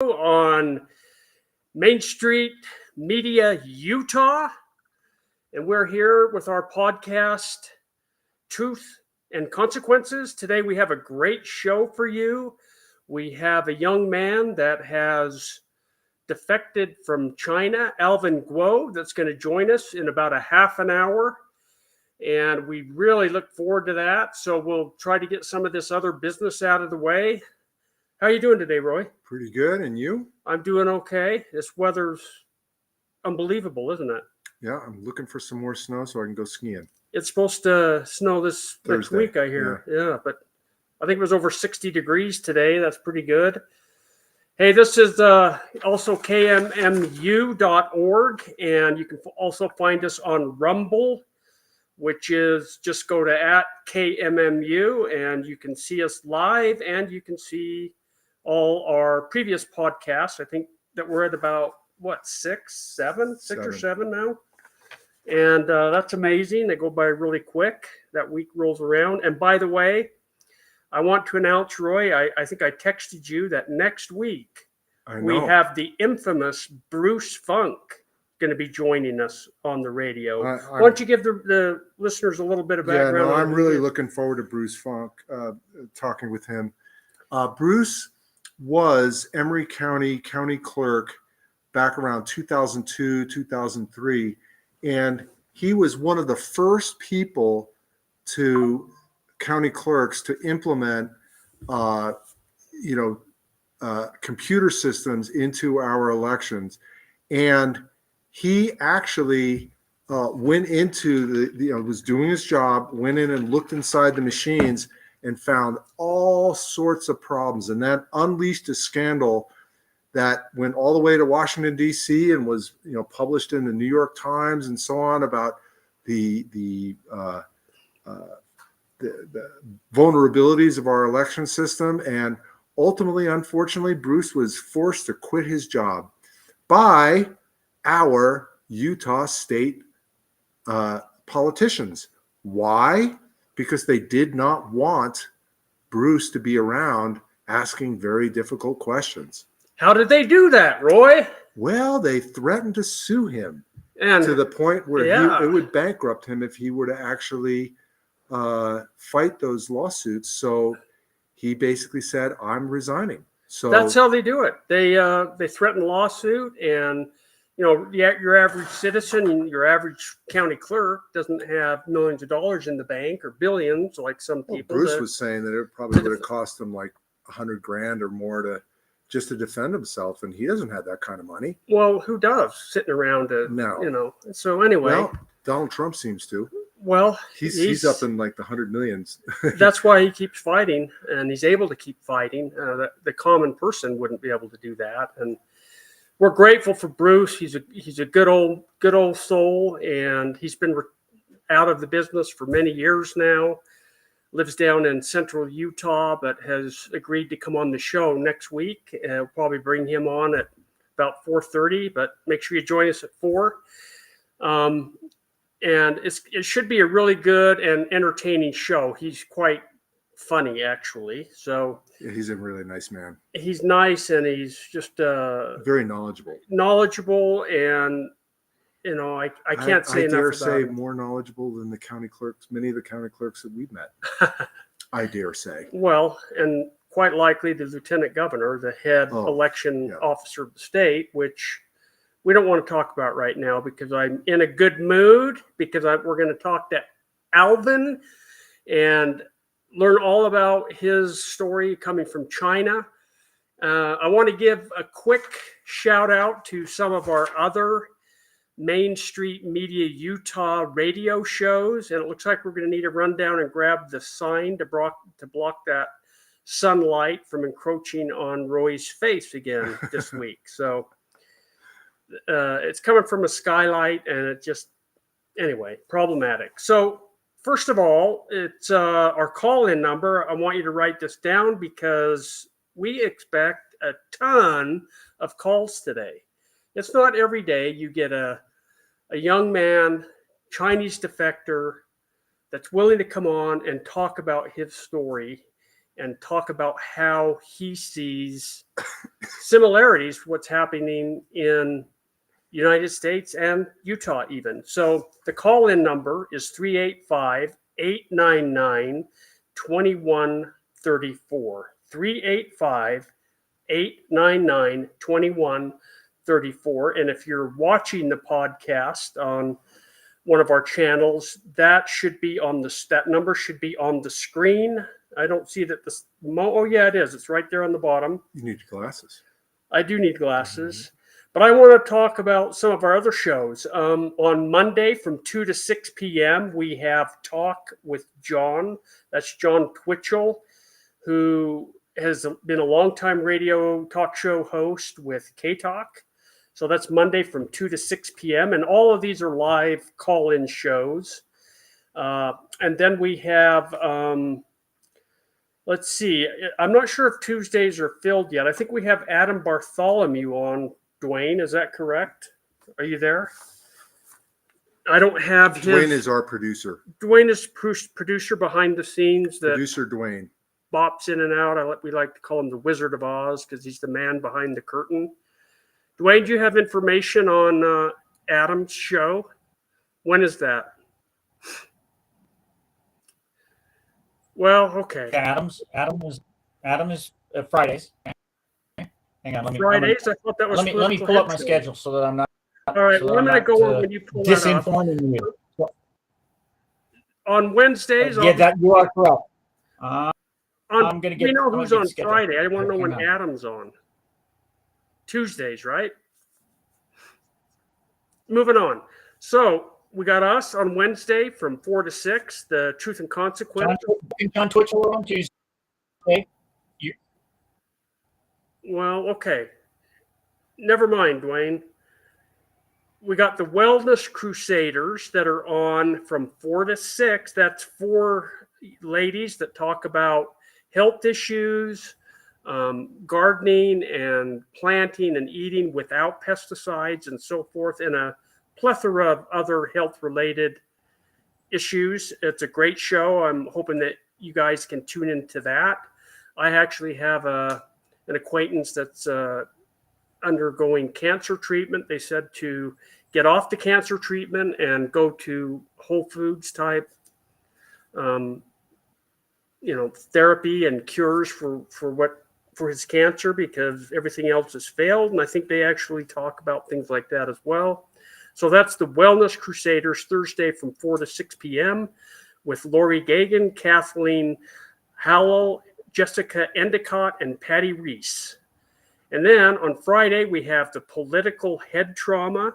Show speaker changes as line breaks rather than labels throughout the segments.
on Main Street Media, Utah. And we're here with our podcast, Truth and Consequences. Today we have a great show for you. We have a young man that has defected from China, Alvin Guo, that's going to join us in about a half an hour. And we really look forward to that. So we'll try to get some of this other business out of the way. How are you doing today, Roy?
Pretty good. And you?
I'm doing okay. This weather's unbelievable, isn't it?
Yeah, I'm looking for some more snow so I can go skiing.
It's supposed to snow this next
Thursday.
week, I hear. Yeah, but I think it was over 60 degrees today. That's pretty good. Hey, this is also KMMU.org, and you can also find us on Rumble, which is just go to @KMMU, and you can see us live, and you can see all our previous podcasts. I think that we're at about, six or seven now. And that's amazing. They go by really quick. That week rolls around. And by the way, I want to announce, Roy, I think I texted you that next week we have the infamous Bruce Funk going to be joining us on the radio. Why don't you give the listeners a little bit of background?
Yeah, I'm really looking forward to Bruce Funk, talking with him. Bruce was Emery County clerk back around 2002, 2003. And he was one of the first people county clerks to implement, computer systems into our elections. And he actually went into was doing his job, went in and looked inside the machines and found all sorts of problems. And that unleashed a scandal that went all the way to Washington, D.C. and was, published in the New York Times and so on about the vulnerabilities of our election system. And ultimately, unfortunately, Bruce was forced to quit his job by our Utah state politicians. Why? Because they did not want Bruce to be around asking very difficult questions.
How did they do that, Roy?
Well, they threatened to sue him to the point where it would bankrupt him if he were to actually fight those lawsuits. So he basically said, "I'm resigning." So
that's how they do it. They threaten lawsuit, and your average citizen, your average county clerk doesn't have millions of dollars in the bank or billions like some people.
Bruce was saying that it probably would have cost him like $100,000 or more just to defend himself, and he doesn't have that kind of money.
Well, who does? Sitting around So anyway,
well, Donald Trump seems to.
Well,
he's up in like the 100 millions.
That's why he keeps fighting, and he's able to keep fighting. The common person wouldn't be able to do that, and we're grateful for Bruce. He's a good old soul, and he's been out of the business for many years now. Lives down in central Utah, but has agreed to come on the show next week. We'll probably bring him on at about 4:30, but make sure you join us at 4. And it should be a really good and entertaining show. He's quite funny, actually. So
yeah, he's a really nice man.
He's nice, and he's just
very knowledgeable.
And I can't say enough about him. I dare say
more knowledgeable than many of the county clerks that we've met. I dare say.
Well, and quite likely the lieutenant governor, the head election officer of the state, which we don't want to talk about right now because I'm in a good mood, because we're going to talk to Alvin and learn all about his story coming from China. I want to give a quick shout out to some of our other Main Street Media Utah radio shows, and it looks like we're going to need to run down and grab the sign to block that sunlight from encroaching on Roy's face again this week. So it's coming from a skylight, and it just, anyway, problematic. So first of all, it's our call-in number. I want you to write this down because we expect a ton of calls today. It's not every day you get a young man, Chinese defector, that's willing to come on and talk about his story and talk about how he sees similarities to what's happening in United States and Utah even. So the call-in number is 385-899-2134. 385-899-2134. And if you're watching the podcast on one of our channels, that number should be on the screen. I don't see that oh yeah, it is. It's right there on the bottom.
You need glasses.
I do need glasses. But I want to talk about some of our other shows. On Monday from 2 to 6 p.m., we have Talk with John. That's John Twitchell, who has been a longtime radio talk show host with K-Talk. So that's Monday from 2 to 6 p.m. And all of these are live call-in shows. And then we have, let's see, I'm not sure if Tuesdays are filled yet. I think we have Adam Bartholomew on. Dwayne, is that correct? Are you there? I don't have his.
Dwayne is our producer.
Dwayne is producer behind the scenes.
Producer Dwayne.
Bops in and out. We like to call him the Wizard of Oz because he's the man behind the curtain. Dwayne, do you have information on Adam's show? When is that? Well, okay.
Adam is Fridays. Hang on,
Fridays. I thought that was.
Let me pull up my schedule so that I'm not.
All right,
so
I'm going to go on when you pull that up.
Disinforming you.
On Wednesdays.
That you are correct.
I'm going to get. We know who's on Friday. I want to know when Adam's on. Tuesdays, right? Moving on. So we got us on Wednesday from 4 to 6. The Truth and Consequence.
John Twitchell on Tuesday.
Well, okay. Never mind, Dwayne. We got the Wellness Crusaders that are on from 4 to 6. That's 4 ladies that talk about health issues, gardening and planting and eating without pesticides and so forth, and a plethora of other health-related issues. It's a great show. I'm hoping that you guys can tune into that. I actually have an acquaintance that's undergoing cancer treatment. They said to get off the cancer treatment and go to Whole Foods type, therapy and cures for his cancer because everything else has failed. And I think they actually talk about things like that as well. So that's the Wellness Crusaders, Thursday from 4 to 6 p.m. with Lori Gagan, Kathleen Howell, Jessica Endicott, and Patty Reese. And then on Friday, we have the Political Head Trauma.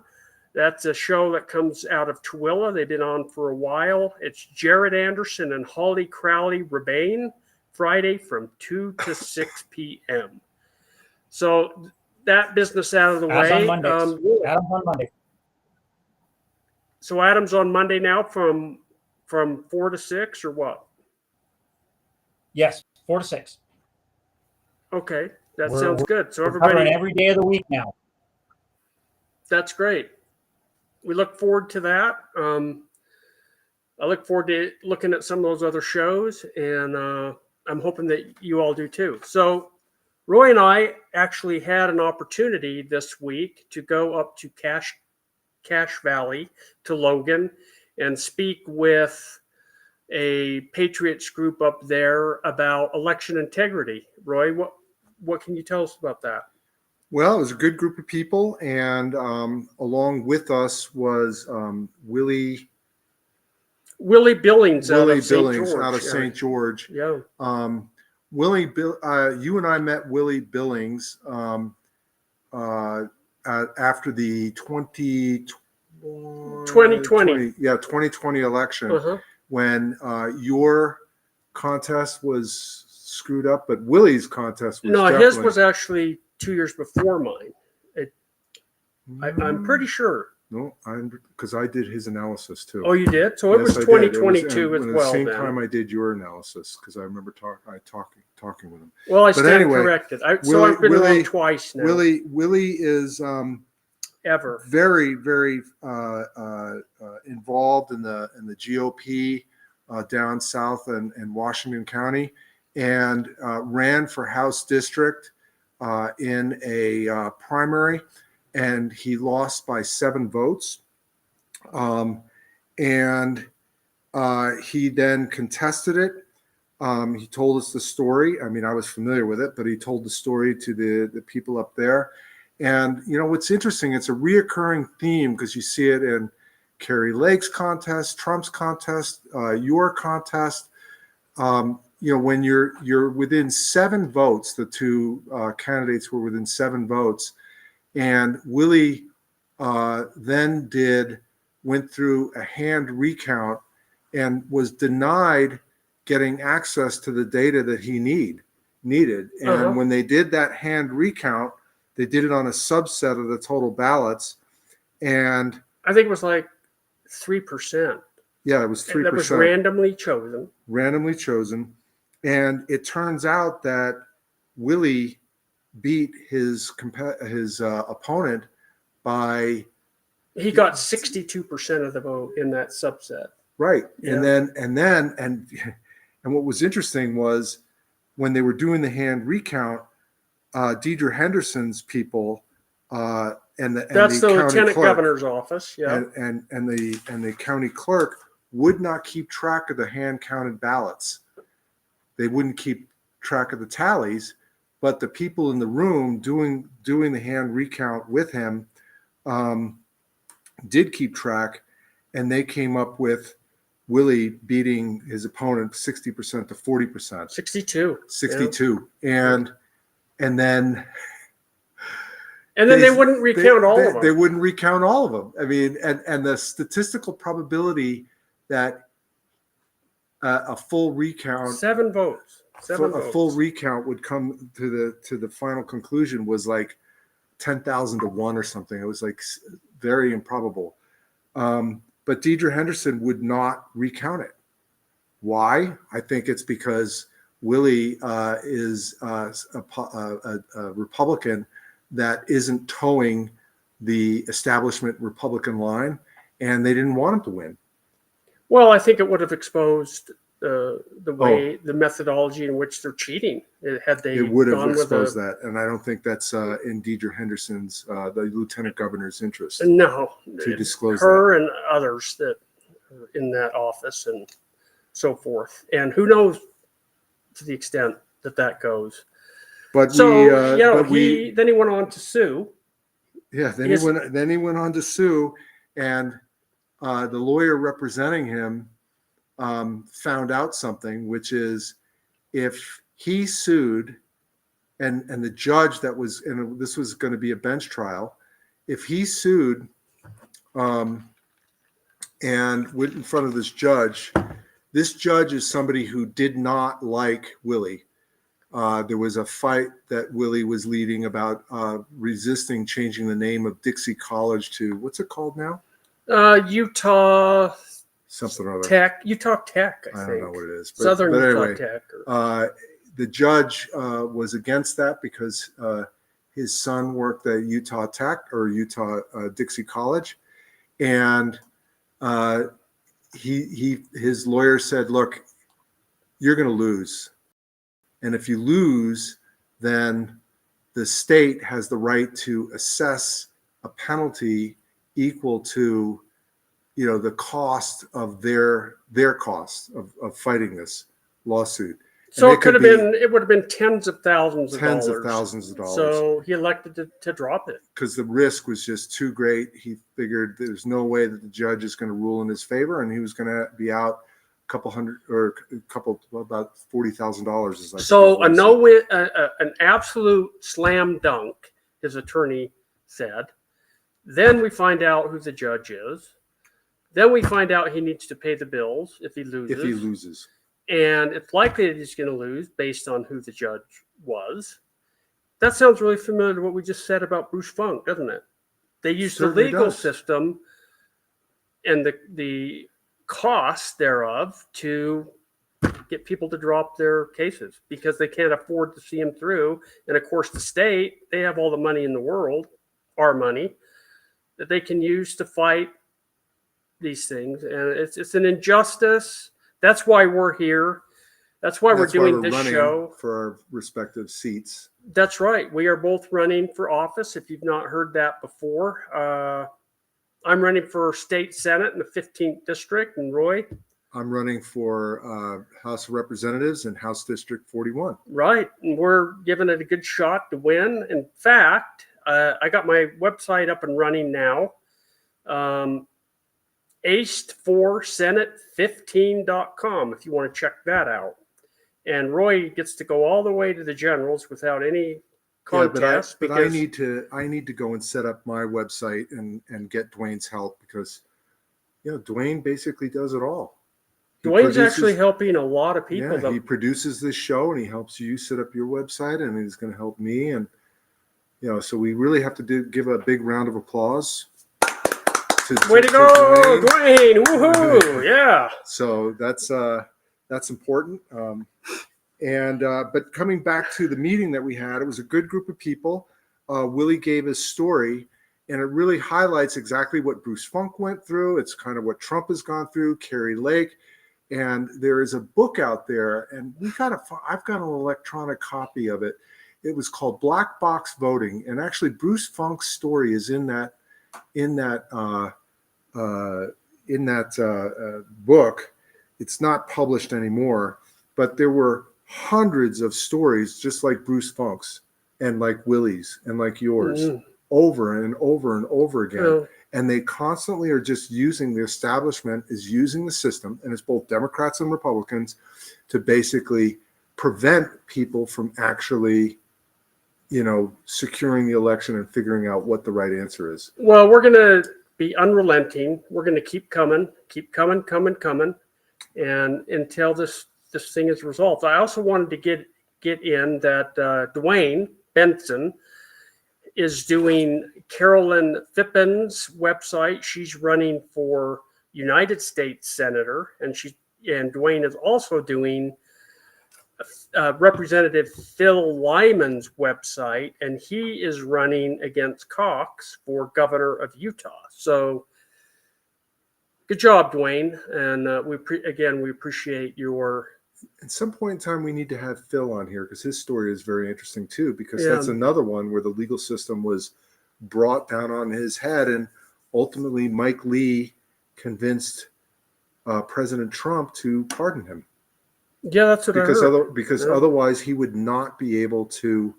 That's a show that comes out of Tooele. They've been on for a while. It's Jared Anderson and Holly Crowley-Rebane, Friday from 2 to 6 p.m. So that business out of the way.
Adam's on Monday.
So Adam's on Monday now from 4 to 6 or what?
Yes, 4 to 6.
Okay, that sounds good. So
we're
everybody,
every day of the week now.
That's great. We look forward to that. I look forward to looking at some of those other shows, and I'm hoping that you all do too. So Roy and I actually had an opportunity this week to go up to Cache Valley to Logan and speak with a Patriots group up there about election integrity. Roy, what can you tell us about that?
Well, it was a good group of people, and along with us was Willie
Billings out of
St. George.
Yeah.
You and I met Willie Billings after the 2020 election, when your contest was screwed up, but Willie's contest was
his was actually 2 years before mine. I'm pretty sure.
No, because I did his analysis too.
Oh, you did? So it was 2022 as well.
At the same time I did your analysis, because I remember talking with him.
Well, I stand corrected. So I've been wrong twice now.
Willie is very, very involved in the GOP down south in Washington County, and ran for House District in a primary, and he lost by 7 votes. And he then contested it. He told us the story. I mean, I was familiar with it, but he told the story to the people up there. And, you know, what's interesting, it's a reoccurring theme because you see it in Carrie Lake's contest, Trump's contest, your contest. You know, when you're within 7 votes, the two candidates were within 7 votes, and Willie then went through a hand recount and was denied getting access to the data that he needed. And when they did that hand recount, they did it on a subset of the total ballots. And
I think it was like 3%.
Yeah, it was 3%.
That was randomly chosen.
Randomly chosen. And it turns out that Willie beat his opponent by...
He got 62% of the vote in that subset.
Right.
Yeah.
And what was interesting was when they were doing the hand recount, Deidre Henderson's people
that's the lieutenant governor's office, yeah,
and the county clerk would not keep track of the hand counted ballots. They wouldn't keep track of the tallies, but the people in the room doing the hand recount with him did keep track, and they came up with Willie beating his opponent 60% to 40%. 62. Yeah. And then they wouldn't recount all of them. They wouldn't recount all of them. I mean, and the statistical probability that a full recount,
7 votes,
a full recount would come to the final conclusion was like 10,000 to 1 or something. It was like very improbable. But Deidre Henderson would not recount it. Why? I think it's because Willie is a Republican that isn't towing the establishment Republican line, and they didn't want him to win.
Well, I think it would have exposed the methodology in which they're cheating. It would have
exposed that, and I don't think that's in Deidre Henderson's, the lieutenant governor's interest.
No,
to disclose
her and others that are in that office and so forth, and who knows to the extent that goes.
But
then he went on to sue.
Yeah, then he went on to sue, and the lawyer representing him found out something, which is if he sued, and the judge that was, and this was going to be a bench trial, if he sued and went in front of this judge is somebody who did not like Willie. There was a fight that Willie was leading about resisting changing the name of Dixie College to, what's it called now?
Utah
something or other.
Tech. Utah Tech, I think.
I don't know what it is.
Southern
Utah
Utah Tech.
The judge was against that because his son worked at Utah Tech or Utah Dixie College. And his lawyer said, look, you're going to lose. And if you lose, then the state has the right to assess a penalty equal to, the cost of their cost of fighting this lawsuit.
So it would have been tens of thousands of dollars. So he elected to drop it.
Because the risk was just too great. He figured there's no way that the judge is going to rule in his favor, and he was going to be out about $40,000.
So an absolute slam dunk, his attorney said. Then we find out who the judge is. Then we find out he needs to pay the bills if he loses. And it's likely that he's going to lose based on who the judge was. That sounds really familiar to what we just said about Bruce Funk, doesn't it? They used the legal system and the cost thereof to get people to drop their cases because they can't afford to see them through. And of course, the state, they have all the money in the world, our money, that they can use to fight these things. And it's an injustice. That's why we're here. That's why we're
That's why
doing
we're
this
running
show.
for our respective seats.
That's right. We are both running for office. If you've not heard that before, I'm running for state senate in the 15th district. And Roy?
I'm running for House of Representatives in House District 41.
Right. And we're giving it a good shot to win. In fact, I got my website up and running now. aced4senate15.com if you want to check that out. And Roy gets to go all the way to the generals without any contest.
Yeah, but I need to go and set up my website and get Dwayne's help because Dwayne basically does it all.
Dwayne's actually helping a lot of people.
Yeah, he produces this show and he helps you set up your website, and he's going to help me. And so we really have to give a big round of applause.
Way to go, Dwayne! Woohoo! Yeah.
So that's important. But coming back to the meeting that we had, it was a good group of people. Willie gave his story, and it really highlights exactly what Bruce Funk went through. It's kind of what Trump has gone through, Carrie Lake. And there is a book out there, and I've got an electronic copy of it. It was called Black Box Voting, and actually Bruce Funk's story is in that book. It's not published anymore, but there were hundreds of stories just like Bruce Funk's and like Willie's and like yours over and over and over again.
Yeah.
And they constantly are just using, the establishment is using the system, and it's both Democrats and Republicans, to basically prevent people from actually, securing the election and figuring out what the right answer is.
Well, we're going to be unrelenting. We're going to keep coming, and until this thing is resolved. I also wanted to get in that Dwayne Benson is doing Carolyn Fippin's website. She's running for United States Senator, and Dwayne is also doing Representative Phil Lyman's website, and he is running against Cox for governor of Utah. So good job, Dwayne, and we appreciate your.
At some point in time, we need to have Phil on here because his story is very interesting too, because that's another one where the legal system was brought down on his head, and ultimately Mike Lee convinced President Trump to pardon him.
Yeah, that's what I heard.
Because otherwise he would not be able to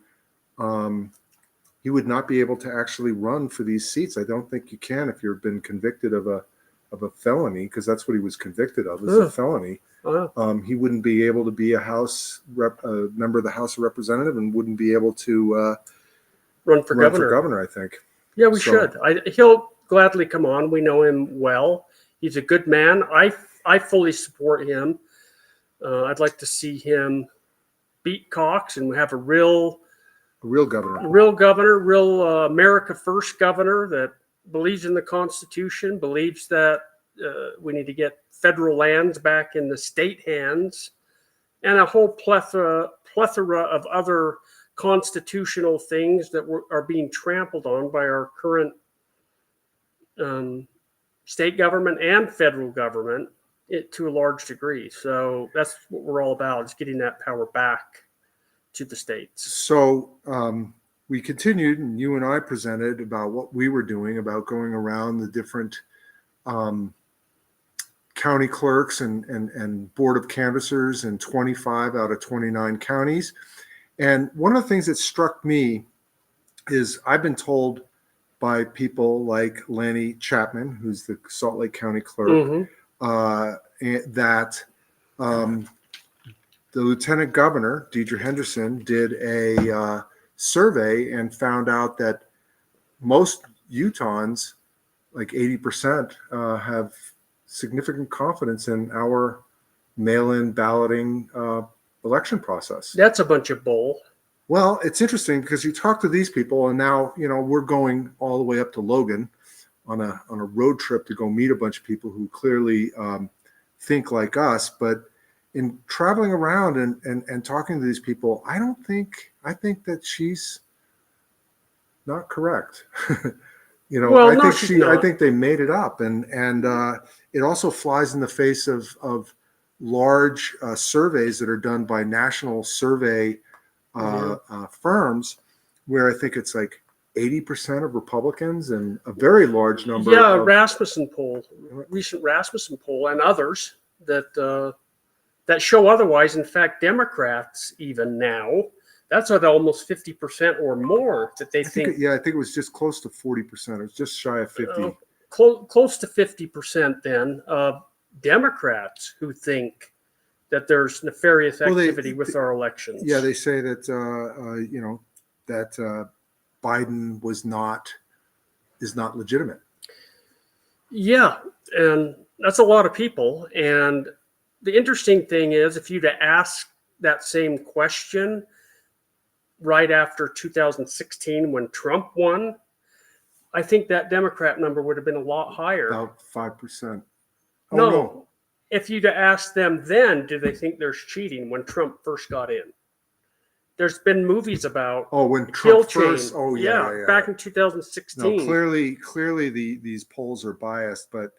actually run for these seats. I don't think you can if you've been convicted of a felony, because that's what he was convicted of, is a felony. He wouldn't be able to be a member of the House of Representatives, and wouldn't be able to
run for governor.
I think.
Yeah, we should. He'll gladly come on. We know him well. He's a good man. I fully support him. I'd like to see him beat Cox and have a real governor, real America First governor that believes in the Constitution, believes that we need to get federal lands back in the state hands, and a whole plethora of other constitutional things that are being trampled on by our current state government and federal government to a large degree. So that's what we're all about, is getting that power back to the states.
So we continued, and you and I presented about what we were doing, about going around the different county clerks and board of canvassers in 25 out of 29 counties. And one of the things that struck me is I've been told by people like Lanny Chapman, who's the Salt Lake County clerk, that the Lieutenant Governor, Deidre Henderson, did a survey and found out that most Utahns, like 80%, have significant confidence in our mail-in balloting election process.
That's a bunch of bull.
Well, it's interesting because you talk to these people, and now we're going all the way up to Logan on a road trip to go meet a bunch of people who clearly think like us. But in traveling around and talking to these people, I think that she's not correct. I think they made it up, and it also flies in the face of large surveys that are done by national survey firms, where I think it's like 80% of Republicans and a very large number.
Yeah,
of,
Rasmussen poll, recent Rasmussen poll, and others that that show otherwise. In fact, Democrats even now, that's at almost 50% or more that they think.
I think it was just close to 40%. It was just shy of 50.
Close to 50% then of Democrats who think that there's nefarious activity with our elections.
Yeah, they say that that Biden is not legitimate.
Yeah, and that's a lot of people. And the interesting thing is, if you'd ask that same question right after 2016 when Trump won, I think that Democrat number would have been a lot higher.
About 5%. Oh,
no. If you'd asked them then, do they think there's cheating when Trump first got in? There's been movies about
when Trump first.
Oh yeah, back in 2016.
No, clearly these polls are biased, but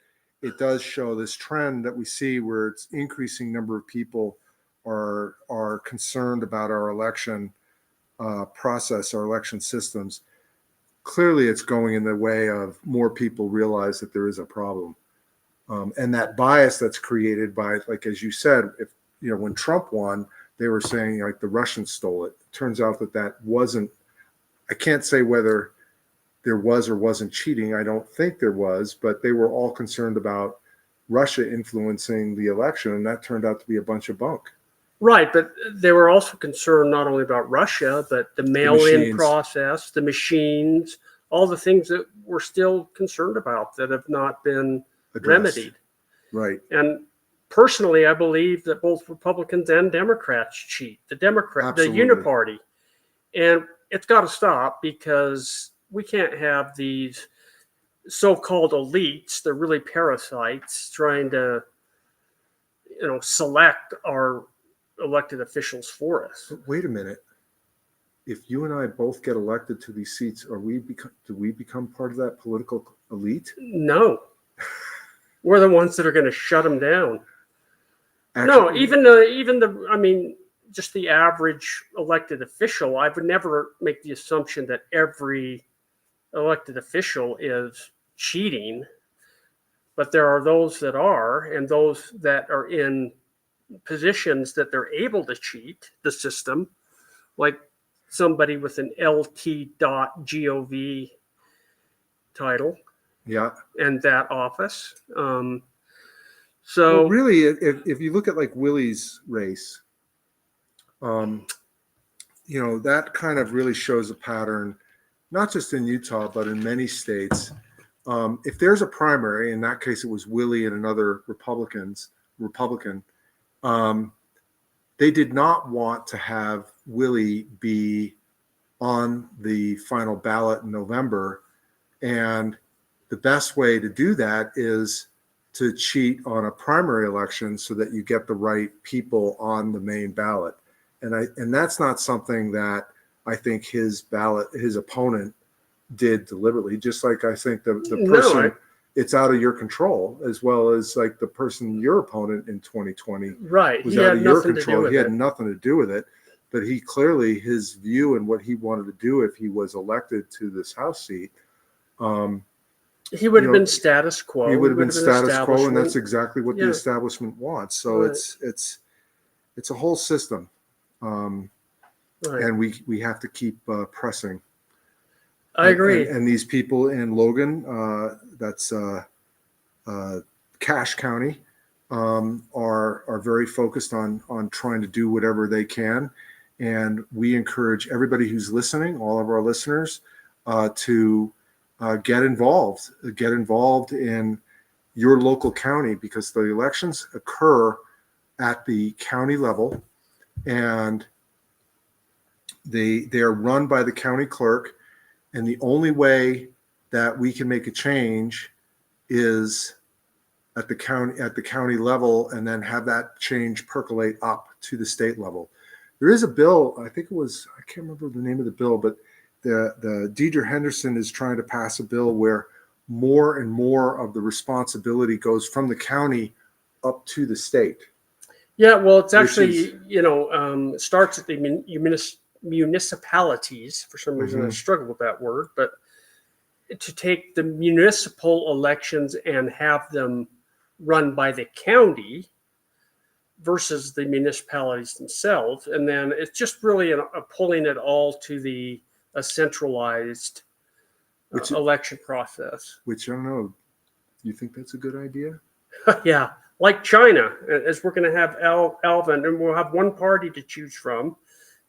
it does show this trend that we see where it's increasing number of people are concerned about our election process, our election systems. Clearly, it's going in the way of more people realize that there is a problem. And that bias that's created by, like, as you said, when Trump won, they were saying like the Russians stole it. It turns out that wasn't, I can't say whether there was or wasn't cheating. I don't think there was, but they were all concerned about Russia influencing the election. And that turned out to be a bunch of bunk.
Right. But they were also concerned not only about Russia, but the mail-in process, the machines, all the things that we're still concerned about that have not been remedied.
Right.
And personally, I believe that both Republicans and Democrats cheat. The uniparty. And it's got to stop, because we can't have these so-called elites, they're really parasites, trying to, select our elected officials for us.
But wait a minute. If you and I both get elected to these seats, do we become part of that political elite?
No. We're the ones that are going to shut them down.
Actually,
no, just the average elected official, I would never make the assumption that every elected official is cheating, but there are those that are, and those that are in positions that they're able to cheat the system, like somebody with an LT.gov title.
Yeah.
And that office.
Well, really, if you look at like Willie's race, that kind of really shows a pattern, not just in Utah, but in many states. If there's a primary, in that case, it was Willie and another Republican, they did not want to have Willie be on the final ballot in November. And the best way to do that is to cheat on a primary election so that you get the right people on the main ballot. And that's not something that I think his opponent did deliberately, just like I think the person, it's out of your control, as well as like the person, your opponent in 2020 was out of your control. He had nothing to do with it, but he clearly, his view and what he wanted to do if he was elected to this House seat,
he would have been status quo.
He would have been status quo, and that's exactly what the establishment wants. So it's a whole system, and we have to keep pressing.
I agree.
And these people in Logan, that's Cache County, are very focused on trying to do whatever they can, and we encourage everybody who's listening, all of our listeners, to get involved in your local county, because the elections occur at the county level, and they are run by the county clerk. And the only way that we can make a change is at the county level, and then have that change percolate up to the state level. There is a bill, I think it was, I can't remember the name of the bill, but the Deidre Henderson is trying to pass a bill where more and more of the responsibility goes from the county up to the state.
Yeah, well, it's actually,
is-
it starts at the municipalities. For some reason, I
Mhm.
struggle with that word, but to take the municipal elections and have them run by the county versus the municipalities themselves. And then it's just really a pulling it all to a centralized
Which,
election process.
which I don't know. You think that's a good idea?
Yeah, like China, as we're going to have Alvin, and we'll have one party to choose from,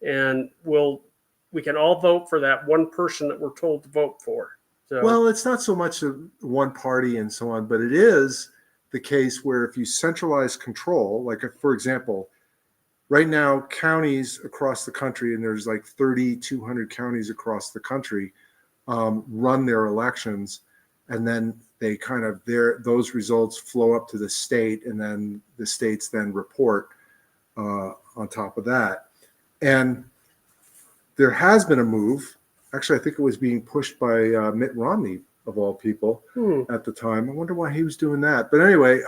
and we can all vote for that one person that we're told to vote for. So,
Well, it's not so much one party and so on, but it is the case where if you centralize control, like for example, right now counties across the country, and there's like 3,200 counties across the country, run their elections, and then they kind of those results flow up to the state, and then the states then report on top of that. And there has been a move. Actually, I think it was being pushed by Mitt Romney, of all people, at the time. I wonder why he was doing that. But anyway,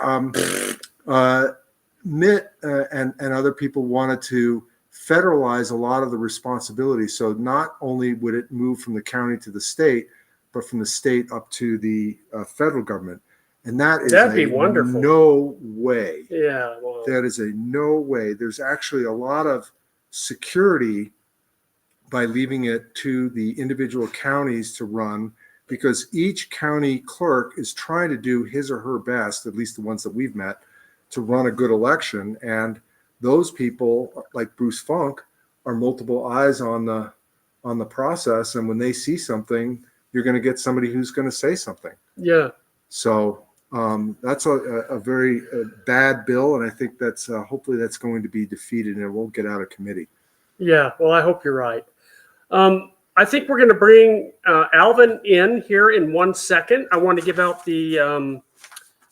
Mitt and other people wanted to federalize a lot of the responsibilities. So not only would it move from the county to the state, but from the state up to the federal government. And that'd
be wonderful.
No way.
Yeah, well,
that is a no way. There's actually a lot of security by leaving it to the individual counties to run, because each county clerk is trying to do his or her best, at least the ones that we've met, to run a good election. And those people, like Bruce Funk, are multiple eyes on the process. And when they see something, you're going to get somebody who's going to say something.
Yeah.
So that's a very bad bill, and I think that's hopefully that's going to be defeated and it won't get out of committee.
Yeah, well, I hope you're right. I think we're going to bring Alvin in here in 1 second. I want to give out the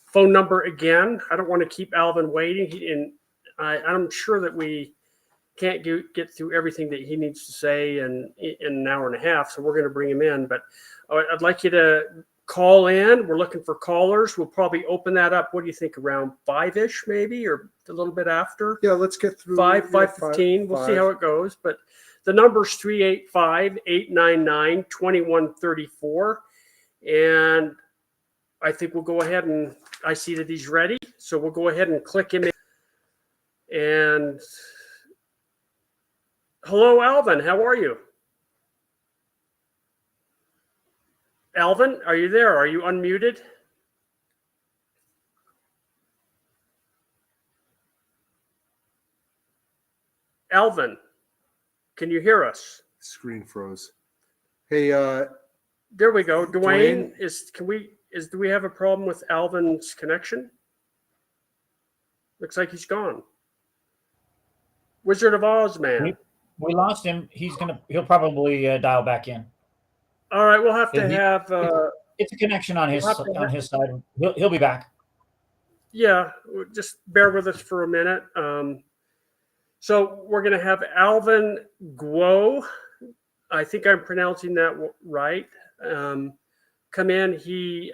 phone number again. I don't want to keep Alvin waiting. I'm sure that we can't get through everything that he needs to say in an hour and a half, so we're going to bring him in. But I'd like you to call in. We're looking for callers. We'll probably open that up. What do you think, around 5-ish maybe, or a little bit after?
Yeah, let's get through
5:15. We'll see how it goes. But the number's 385-899-2134. And I think we'll go ahead and I see that he's ready. So we'll go ahead and click him in. And hello, Alvin. How are you? Alvin, are you there? Are you unmuted? Alvin, can you hear us?
Screen froze. Hey,
there we go. Dwayne, do we have a problem with Alvin's connection? Looks like he's gone. Wizard of Oz, man.
We lost him. He'll probably dial back in.
All right, we'll have to have.
It's a connection on his side. He'll be back.
Yeah, just bear with us for a minute. So we're going to have Alvin Guo. I think I'm pronouncing that right. Come in. He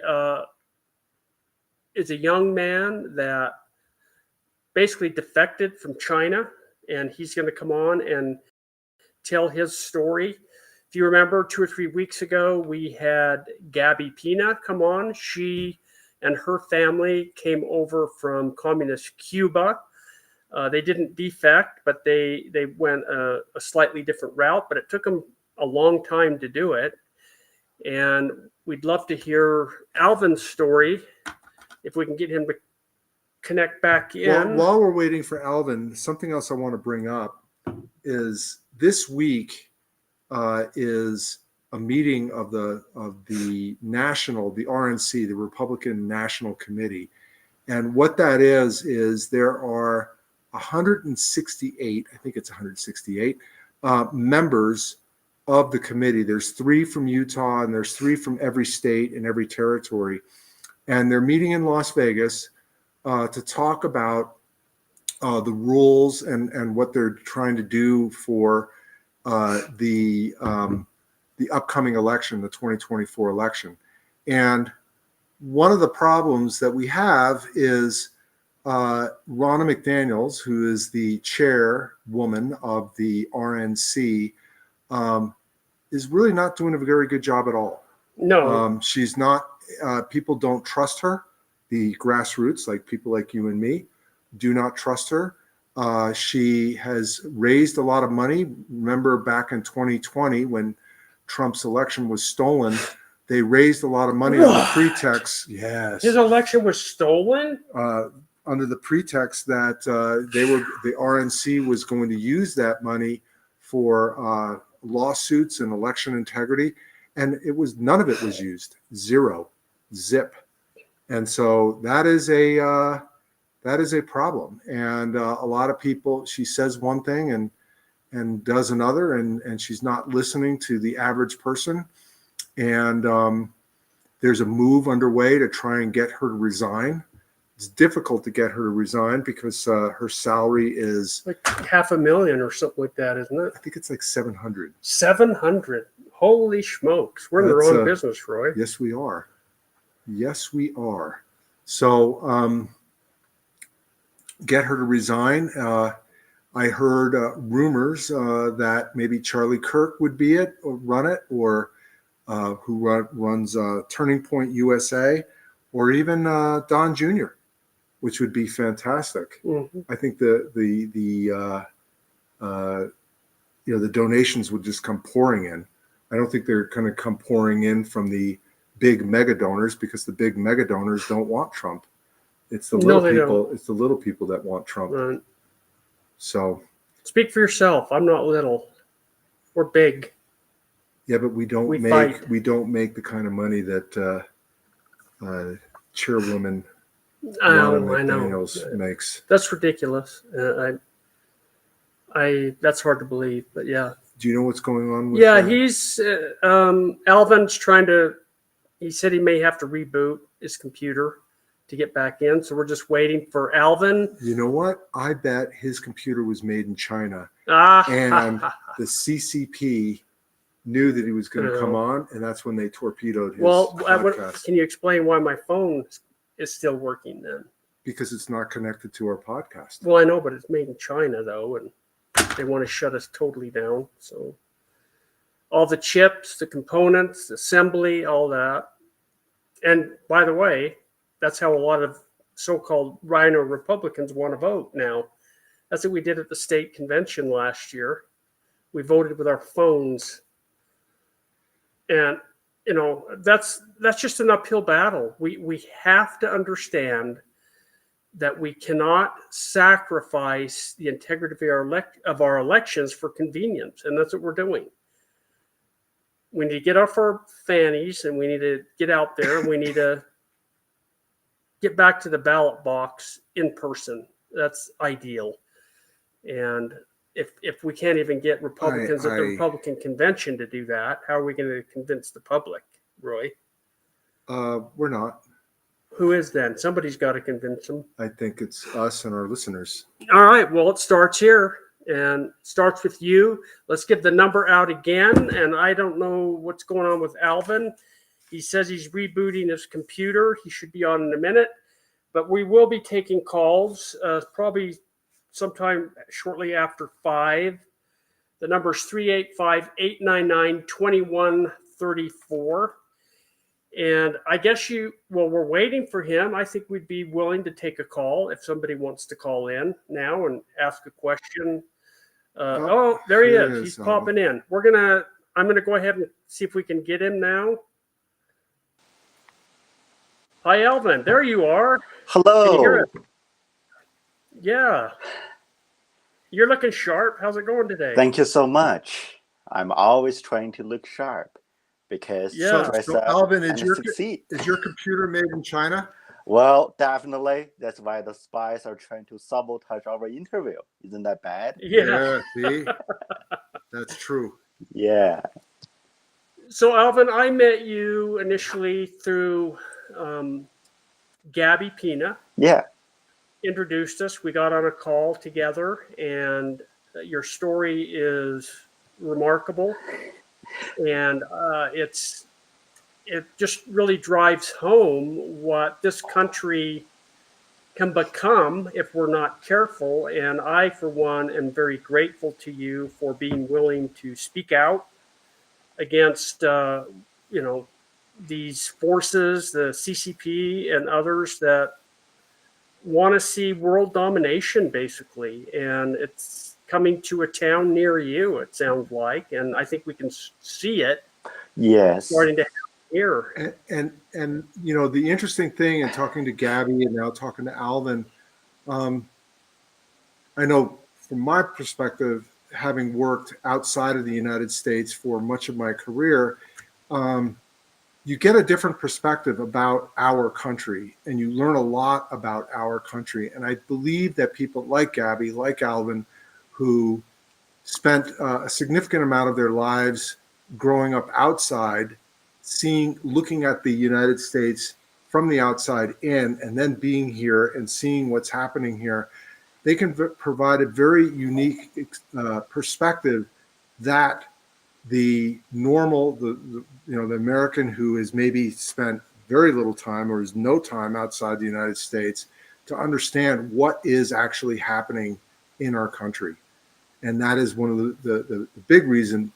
is a young man that basically defected from China, and he's going to come on and tell his story. If you remember, 2 or 3 weeks ago, we had Gabby Pina come on. She and her family came over from communist Cuba. They didn't defect, but they went a slightly different route, but it took them a long time to do it. And we'd love to hear Alvin's story, if we can get him to connect back in.
While we're waiting for Alvin, something else I want to bring up is this week is a meeting of the RNC, the Republican National Committee. And what that is there are 168, I think it's 168 members of the committee. There's 3 from Utah, and there's 3 from every state and every territory. And they're meeting in Las Vegas to talk about the rules and what they're trying to do for the upcoming election, the 2024 election. And one of the problems that we have is Ronna McDaniels, who is the chairwoman of the RNC, is really not doing a very good job at all.
No,
she's not. People don't trust her. The grassroots, like people like you and me, do not trust her. She has raised a lot of money. Remember back in 2020 when Trump's election was stolen, they raised a lot of money on the pretext. Yes.
His election was stolen?
Under the pretext that the RNC was going to use that money for lawsuits and election integrity. And none of it was used. Zero. Zip. And so that is a problem. And a lot of people, she says one thing and does another, and she's not listening to the average person. And there's a move underway to try and get her to resign. It's difficult to get her to resign because her salary is
like $500,000 or something like that, isn't it?
I think it's like 700.
700. Holy smokes. We're in the wrong business, Roy.
Yes, we are. Yes, we are. So get her to resign. I heard rumors that maybe Charlie Kirk would be it or run it, or who runs Turning Point USA, or even Don Jr., which would be fantastic.
Mm-hmm.
I think the donations would just come pouring in. I don't think they're going to come pouring in from the big mega donors, because the big mega donors don't want Trump. It's the little people. It's the little people that want Trump.
Right.
So,
speak for yourself. I'm not little. We're big.
Yeah, but we don't make the kind of money that Chairwoman Ronna McDaniels makes.
That's ridiculous. That's hard to believe, but yeah.
Do you know what's going on with
he's Alvin's trying to, he said he may have to reboot his computer to get back in. So we're just waiting for Alvin.
You know what? I bet his computer was made in China. And the CCP knew that he was going to come on, and that's when they torpedoed his podcast.
Can you explain why my phone is still working then?
Because it's not connected to our podcast.
Well, I know, but it's made in China, though, and they want to shut us totally down. So all the chips, the components, the assembly, all that. And by the way, that's how a lot of so-called rhino Republicans want to vote now. That's what we did at the state convention last year. We voted with our phones. And, that's just an uphill battle. We have to understand that we cannot sacrifice the integrity of our elections for convenience. And that's what we're doing. We need to get off our fannies, and we need to get out there, and we need to get back to the ballot box in person. That's ideal. And if we can't even get Republicans at the Republican convention to do that, how are we going to convince the public, Roy?
We're not.
Who is then? Somebody's got to convince them.
I think it's us and our listeners.
All right. Well, it starts here, and starts with you. Let's give the number out again. And I don't know what's going on with Alvin. He says he's rebooting his computer. He should be on in a minute. But we will be taking calls probably sometime shortly after 5. The number is 385-899-2134. And I guess we're waiting for him. I think we'd be willing to take a call if somebody wants to call in now and ask a question. There he is. He's popping in. I'm going to go ahead and see if we can get him now. Hi, Alvin. There you are.
Hello.
Can you hear it? Yeah. You're looking sharp. How's it going today?
Thank you so much. I'm always trying to look sharp because
So Alvin, is your computer made in China?
Well, definitely. That's why the spies are trying to sabotage our interview. Isn't that bad?
Yeah.
See? That's true.
Yeah.
So, Alvin, I met you initially through Gabby Pina.
Yeah.
Introduced us. We got on a call together, and your story is remarkable. And it just really drives home what this country can become if we're not careful. And I, for one, am very grateful to you for being willing to speak out against, these forces, the CCP and others that want to see world domination, basically. And it's coming to a town near you, it sounds like. And I think we can see it
Yes.
starting to happen here.
And the interesting thing in talking to Gabby and now talking to Alvin, I know from my perspective, having worked outside of the United States for much of my career, you get a different perspective about our country, and you learn a lot about our country. And I believe that people like Gabby, like Alvin, who spent a significant amount of their lives growing up outside, looking at the United States from the outside in, and then being here and seeing what's happening here, they can provide a very unique perspective that the normal, the American who has maybe spent very little time or has no time outside the United States to understand what is actually happening in our country. And that is one of the big reason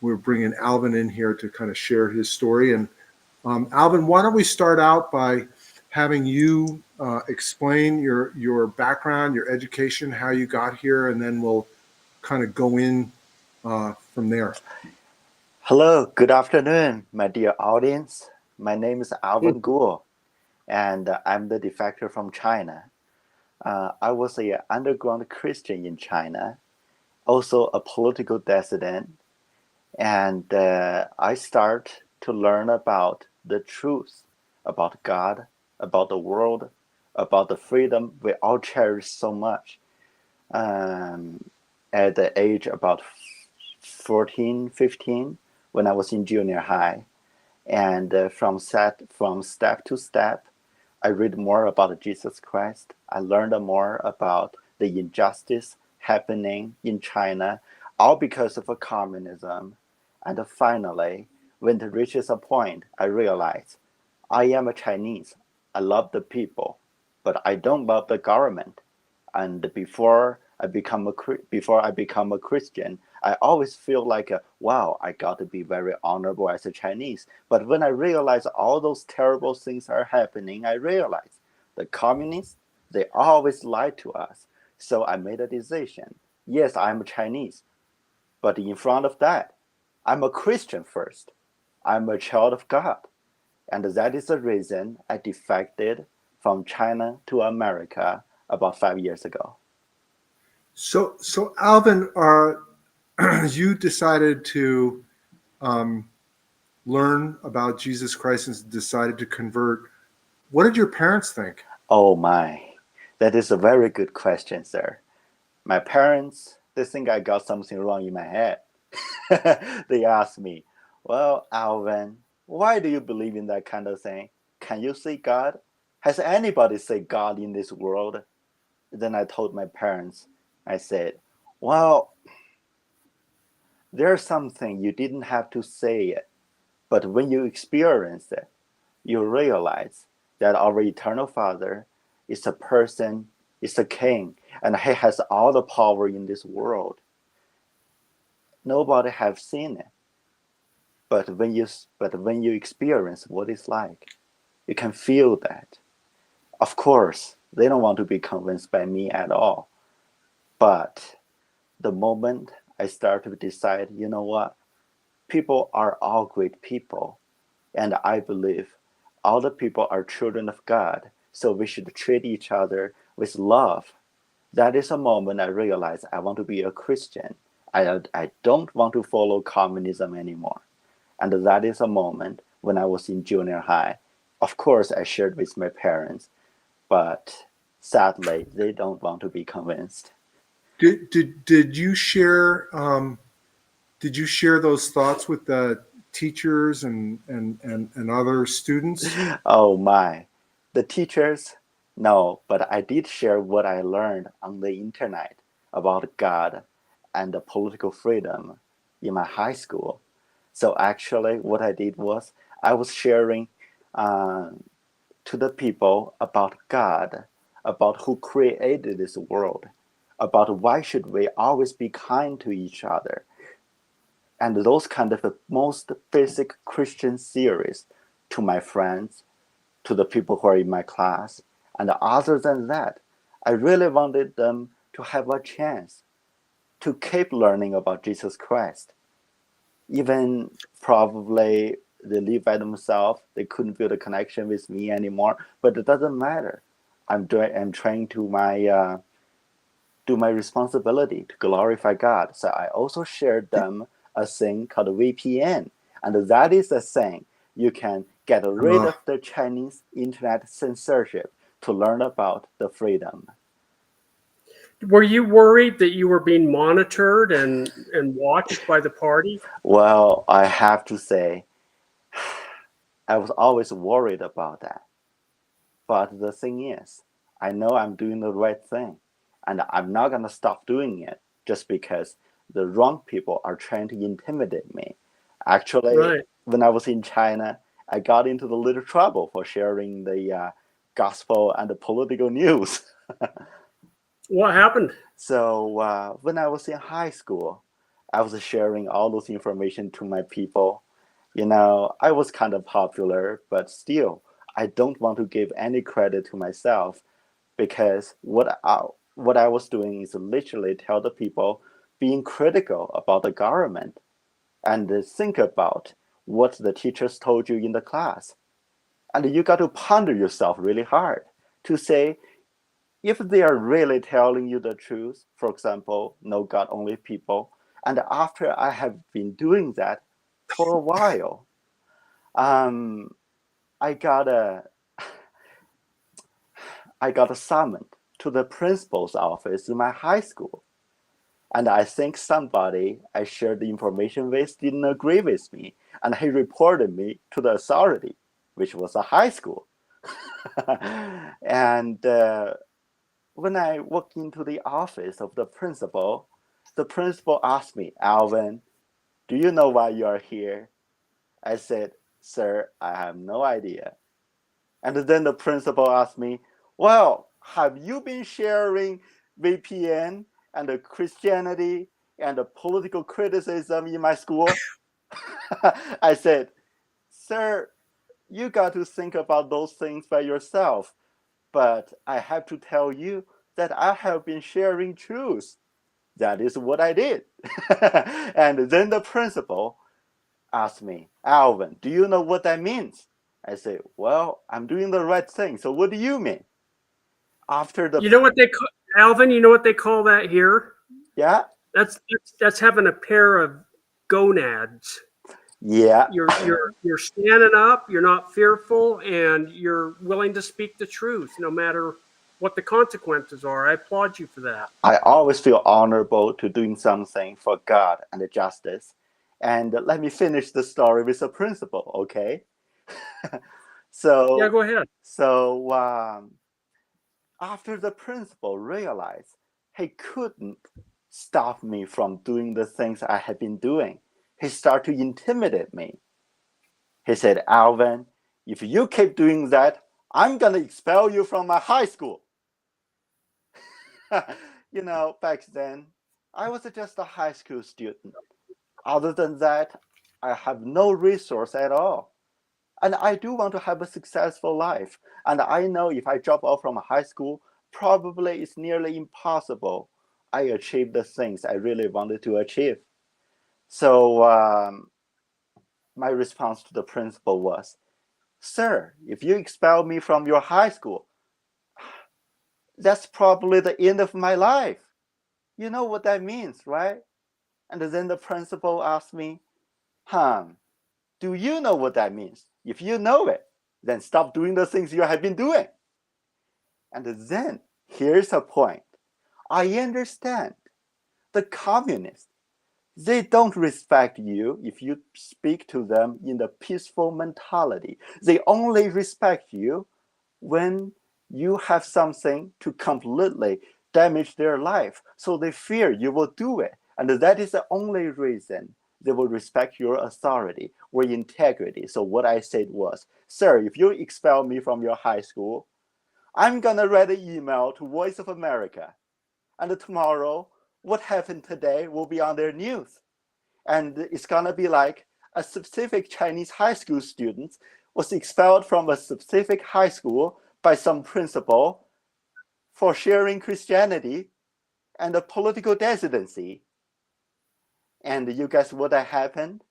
we're bringing Alvin in here to kind of share his story. And Alvin, why don't we start out by having you explain your background, your education, how you got here, and then we'll kind of go in from there.
Hello, good afternoon, my dear audience. My name is Alvin Guo, and I'm the defector from China. I was an underground Christian in China, also a political dissident, and I start to learn about the truth, about God, about the world, about the freedom we all cherish so much. At the age about 14, 15, when I was in junior high. And from step to step, I read more about Jesus Christ. I learned more about the injustice happening in China, all because of communism. And finally, when it reaches a point, I realized I am a Chinese. I love the people, but I don't love the government. And before I become a Christian, I always feel like, wow, I got to be very honorable as a Chinese. But when I realize all those terrible things are happening, I realize the communists, they always lie to us. So I made a decision. Yes, I'm a Chinese, but in front of that, I'm a Christian first. I'm a child of God. And that is the reason I defected from China to America about 5 years ago.
So Alvin, you decided to learn about Jesus Christ and decided to convert. What did your parents think?
Oh my, that is a very good question, sir. My parents, they think I got something wrong in my head. They asked me, well, Alvin, why do you believe in that kind of thing? Can you see God? Has anybody seen God in this world? Then I told my parents, I said, well, there's something you didn't have to say it, but when you experience it, you realize that our eternal Father is a person, is a king, and he has all the power in this world. Nobody have seen it. But when you experience what it's like, you can feel that. Of course, they don't want to be convinced by me at all. But the moment I start to decide, you know what? People are all great people. And I believe all the people are children of God. So we should treat each other with love. That is a moment I realized I want to be a Christian. I don't want to follow communism anymore. And that is a moment when I was in junior high. Of course, I shared with my parents, but sadly, they don't want to be convinced.
Did you share those thoughts with the teachers and other students?
Oh my, the teachers, no, but I did share what I learned on the internet about God and the political freedom in my high school. So actually, what I did was I was sharing to the people about God, about who created this world, about why should we always be kind to each other, and those kind of the most basic Christian theories to my friends, to the people who are in my class. And other than that, I really wanted them to have a chance to keep learning about Jesus Christ. Even probably they live by themselves, they couldn't build a connection with me anymore, but it doesn't matter. I'm trying to do my responsibility to glorify God. So I also shared them a thing called VPN. And that is a thing you can get rid of the Chinese internet censorship to learn about the freedom.
Were you worried that you were being monitored and watched by the party?
Well, I have to say, I was always worried about that. But the thing is, I know I'm doing the right thing, and I'm not going to stop doing it just because the wrong people are trying to intimidate me. Actually,
Right.
when I was in China, I got into the little trouble for sharing the gospel and the political news.
What happened?
So when I was in high school, I was sharing all those information to my people. You know, I was kind of popular, but still, I don't want to give any credit to myself because what I was doing is literally tell the people being critical about the government and think about what the teachers told you in the class. And you got to ponder yourself really hard to say, if they are really telling you the truth, for example, no God only people, and after I have been doing that for a while, I got a summoned to the principal's office in my high school. And I think somebody I shared the information with didn't agree with me. And he reported me to the authority, which was a high school. And when I walked into the office of the principal asked me, Alvin, do you know why you are here? I said, sir, I have no idea. And then the principal asked me, well, have you been sharing VPN and the Christianity and the political criticism in my school? I said, sir, you got to think about those things by yourself. But I have to tell you that I have been sharing truth. That is what I did. And then the principal asked me, Alvin, do you know what that means? I said, well, I'm doing the right thing. So what do you mean? After the
You know what they call, Alvin? You know what they call that here?
yeah
That's having a pair of gonads.
yeah
You're standing up. You're not fearful, and you're willing to speak the truth, no matter what the consequences are. I applaud you for that.
I always feel honorable to doing something for God and justice. And let me finish the story with a principle, okay?
Yeah,
so
go ahead.
so after the principal realized he couldn't stop me from doing the things I had been doing, he started to intimidate me. He said, Alvin, if you keep doing that, I'm going to expel you from my high school. You know, back then, I was just a high school student. Other than that, I have no resource at all. And I do want to have a successful life. And I know if I drop out from high school, probably it's nearly impossible I achieve the things I really wanted to achieve. So my response to the principal was, sir, if you expel me from your high school, that's probably the end of my life. You know what that means, right? And then the principal asked me, do you know what that means? If you know it, then stop doing the things you have been doing. And then here's a point. I understand the communists, they don't respect you if you speak to them in the peaceful mentality. They only respect you when you have something to completely damage their life. So they fear you will do it. And that is the only reason they will respect your authority or integrity. So what I said was, sir, if you expel me from your high school, I'm gonna write an email to Voice of America, and tomorrow, what happened today will be on their news. And it's gonna be like a specific Chinese high school student was expelled from a specific high school by some principal for sharing Christianity and a political dissidency. And you guess what happened?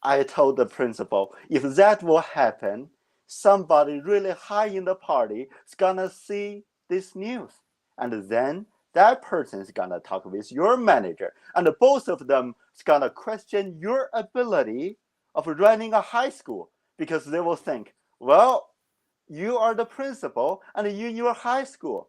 I told the principal, if that will happen, somebody really high in the party is gonna see this news. And then that person is gonna talk with your manager. And both of them is gonna question your ability of running a high school, because they will think, well, you are the principal and you in your high school.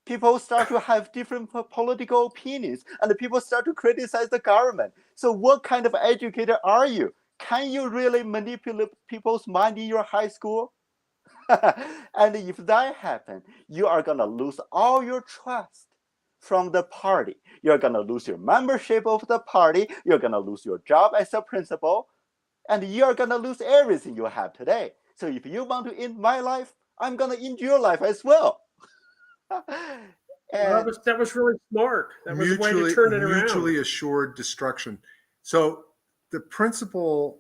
People start to have different political opinions and people start to criticize the government. So what kind of educator are you? Can you really manipulate people's mind in your high school? And if that happens, you are going to lose all your trust from the party. You're going to lose your membership of the party. You're going to lose your job as a principal. And you're going to lose everything you have today. So if you want to end my life, I'm going to end your life as well.
Well, that was really smart. That was a way to turn it around.
Mutually assured destruction. So the principal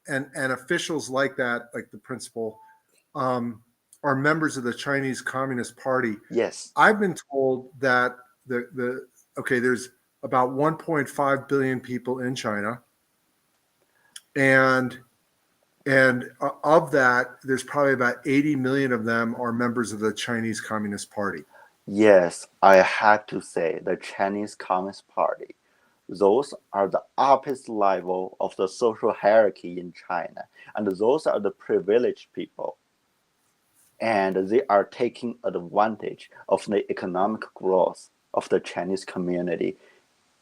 and officials like that, like the principal, are members of the Chinese Communist Party.
Yes.
I've been told that there's about 1.5 billion people in China, and of that, there's probably about 80 million of them are members of the Chinese Communist Party.
Yes, I have to say the Chinese Communist Party, those are the opposite level of the social hierarchy in China. And those are the privileged people. And they are taking advantage of the economic growth of the Chinese community.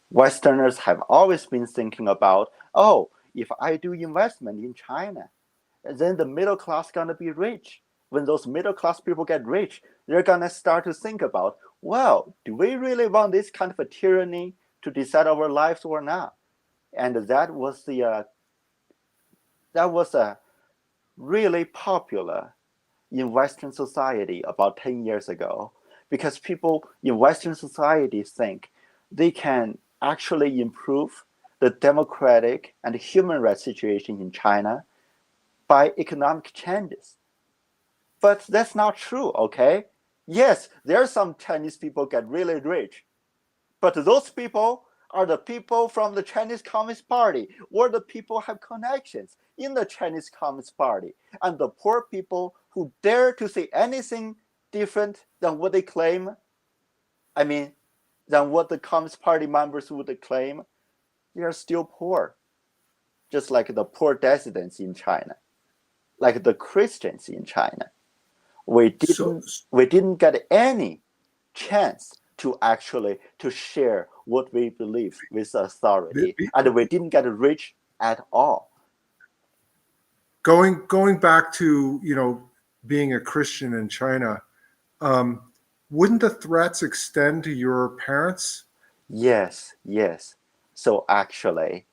Westerners have always been thinking about, oh, if I do investment in China, then the middle class is going to be rich. When those middle class people get rich, they're going to start to think about, well, do we really want this kind of a tyranny to decide our lives or not? And that was really popular in Western society about 10 years ago, because people in Western society think they can actually improve the democratic and human rights situation in China by economic changes. But that's not true, okay? Yes, there are some Chinese people get really rich, but those people are the people from the Chinese Communist Party, or the people have connections in the Chinese Communist Party. And the poor people who dare to say anything different than what they claim, than what the Communist Party members would claim, they are still poor. Just like the poor dissidents in China, like the Christians in China. We didn't get any chance to actually to share what we believe with authority, and we didn't get rich at all.
Going back to being a Christian in China, wouldn't the threats extend to your parents?
Yes. So actually,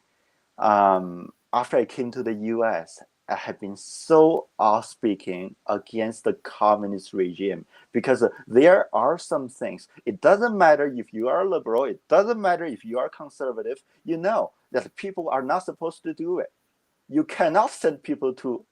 after I came to the U.S., I have been so outspoken against the communist regime, because there are some things. It doesn't matter if you are liberal. It doesn't matter if you are conservative. You know that people are not supposed to do it. You cannot send people to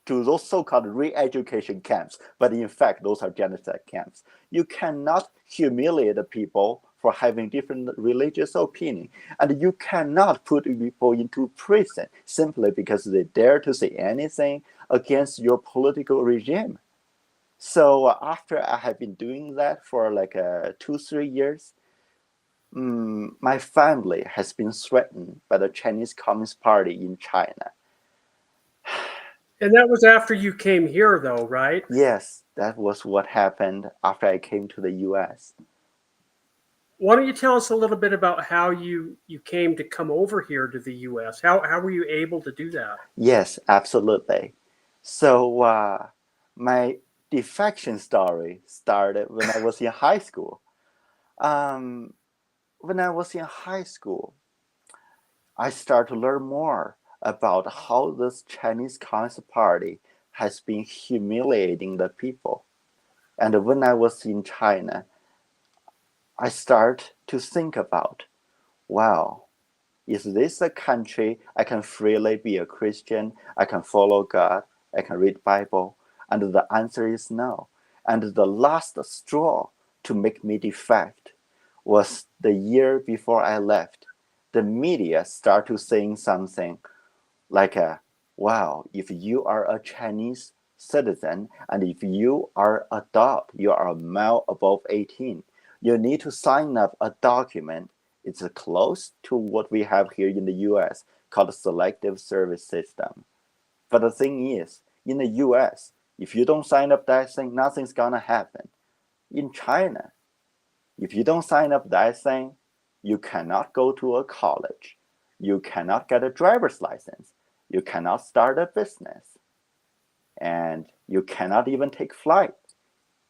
those so-called re-education camps, but in fact, those are genocide camps. You cannot humiliate the people for having different religious opinion, and you cannot put people into prison simply because they dare to say anything against your political regime. So after I have been doing that for like 2-3 years, my family has been threatened by the Chinese Communist Party in China.
And that was after you came here, though, right?
Yes, that was what happened after I came to the U.S.
Why don't you tell us a little bit about how you came to come over here to the U.S.? How were you able to do that?
Yes, absolutely. So my defection story started when I was in high school. When I was in high school, I started to learn more about how this Chinese Communist Party has been humiliating the people. And when I was in China, I start to think about, wow, is this a country I can freely be a Christian? I can follow God. I can read Bible. And the answer is no. And the last straw to make me defect was the year before I left. The media start to saying something like, wow, if you are a Chinese citizen and if you are adult, you are a male above 18, you need to sign up a document. It's close to what we have here in the US called selective service system. But the thing is, in the US, if you don't sign up that thing, nothing's gonna happen. In China, if you don't sign up that thing, you cannot go to a college. You cannot get a driver's license. You cannot start a business. And you cannot even take flight.